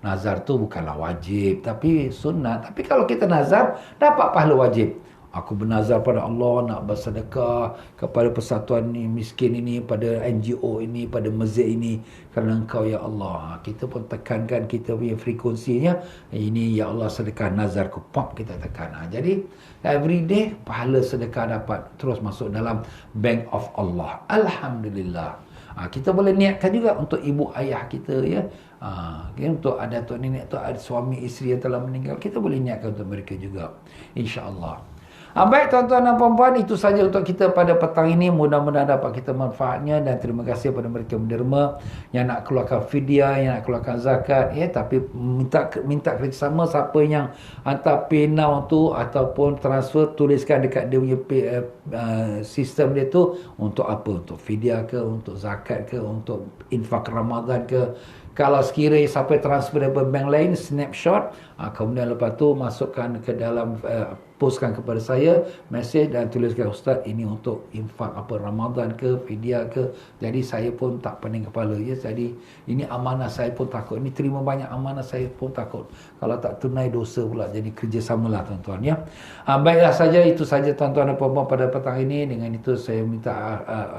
[SPEAKER 2] Nazar tu bukanlah wajib, tapi sunat. Tapi kalau kita nazar, dapat pahala wajib. Aku bernazar pada Allah nak bersedekah kepada persatuan ni, miskin ini, pada NGO ini, pada masjid ini, kerana Engkau ya Allah. Kita pun tekankan kita punya frekuensinya. Ini ya Allah sedekah nazarku. Pop kita tekan. Jadi every day pahala sedekah dapat terus masuk dalam bank of Allah. Alhamdulillah. Kita boleh niatkan juga untuk ibu ayah kita ya. Untuk ada tok nenek, atau ada suami isteri yang telah meninggal, kita boleh niatkan untuk mereka juga, insya-Allah. Baik tuan-tuan dan puan-puan, itu saja untuk kita pada petang ini. Mudah-mudahan dapat kita manfaatnya, dan terima kasih kepada mereka yang menderma, yang nak keluarkan fidyah, yang nak keluarkan zakat ya. Tapi minta kerjasama. Siapa yang hantar PayNow tu ataupun transfer, tuliskan dekat dia punya sistem dia tu untuk apa, untuk fidyah ke, untuk zakat ke, untuk infak Ramadan ke. Kalau sekiranya sampai transfer daripada bank lain, snapshot, kemudian lepas tu masukkan ke dalam, postkan kepada saya mesej dan tuliskan, Ustaz ini untuk infak apa Ramadan ke, fidyah ke. Jadi saya pun tak pening kepala ya. Jadi ini amanah, saya pun takut. Ini terima banyak amanah, saya pun takut kalau tak tunai dosa pula. Jadi kerjasamalah tuan-tuan ya. Baiklah saja, itu saja tuan-tuan dan puan-puan pada petang ini. Dengan itu saya minta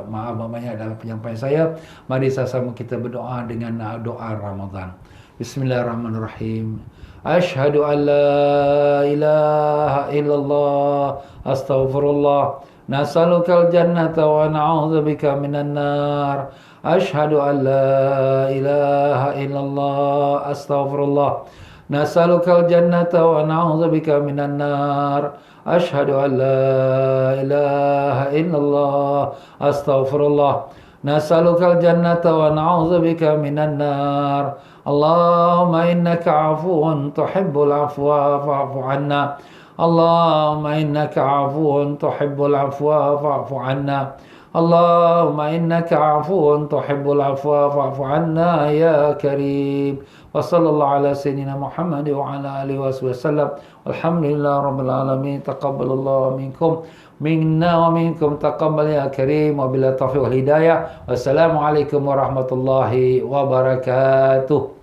[SPEAKER 2] maaf banyak dalam penyampaian saya. Mari sama-sama kita berdoa dengan doa Ramadan. Bismillahirrahmanirrahim. Ashhadu an la ilaha illallah, astaghfirullah, nas'alukal jannata wa na'udzubika minan nar. Ashhadu an la ilaha illallah, astaghfirullah, nas'alukal jannata wa na'udzubika minan nar. Ashhadu an la ilaha illallah, astaghfirullah, nas'alukal jannata wa na'udzubika minan nar. Allahumma innaka afuwun tuhibbul afwa fa'fu 'anna. Allahumma innaka afuwun tuhibbul afwa fa'fu 'anna. Allahumma innaka afuwun tuhibbul afwa fa'fu 'anna ya karim. Wa sallallahu ala sayyidina Muhammad wa ala alihi wasallam. Alhamdulillah rabbil alamin. Taqabbalallahu minkum minna wa minkum, taqabbal ya karim. Wa bila taufiq wal hidayah. Wassalamualaikum warahmatullahi wabarakatuh.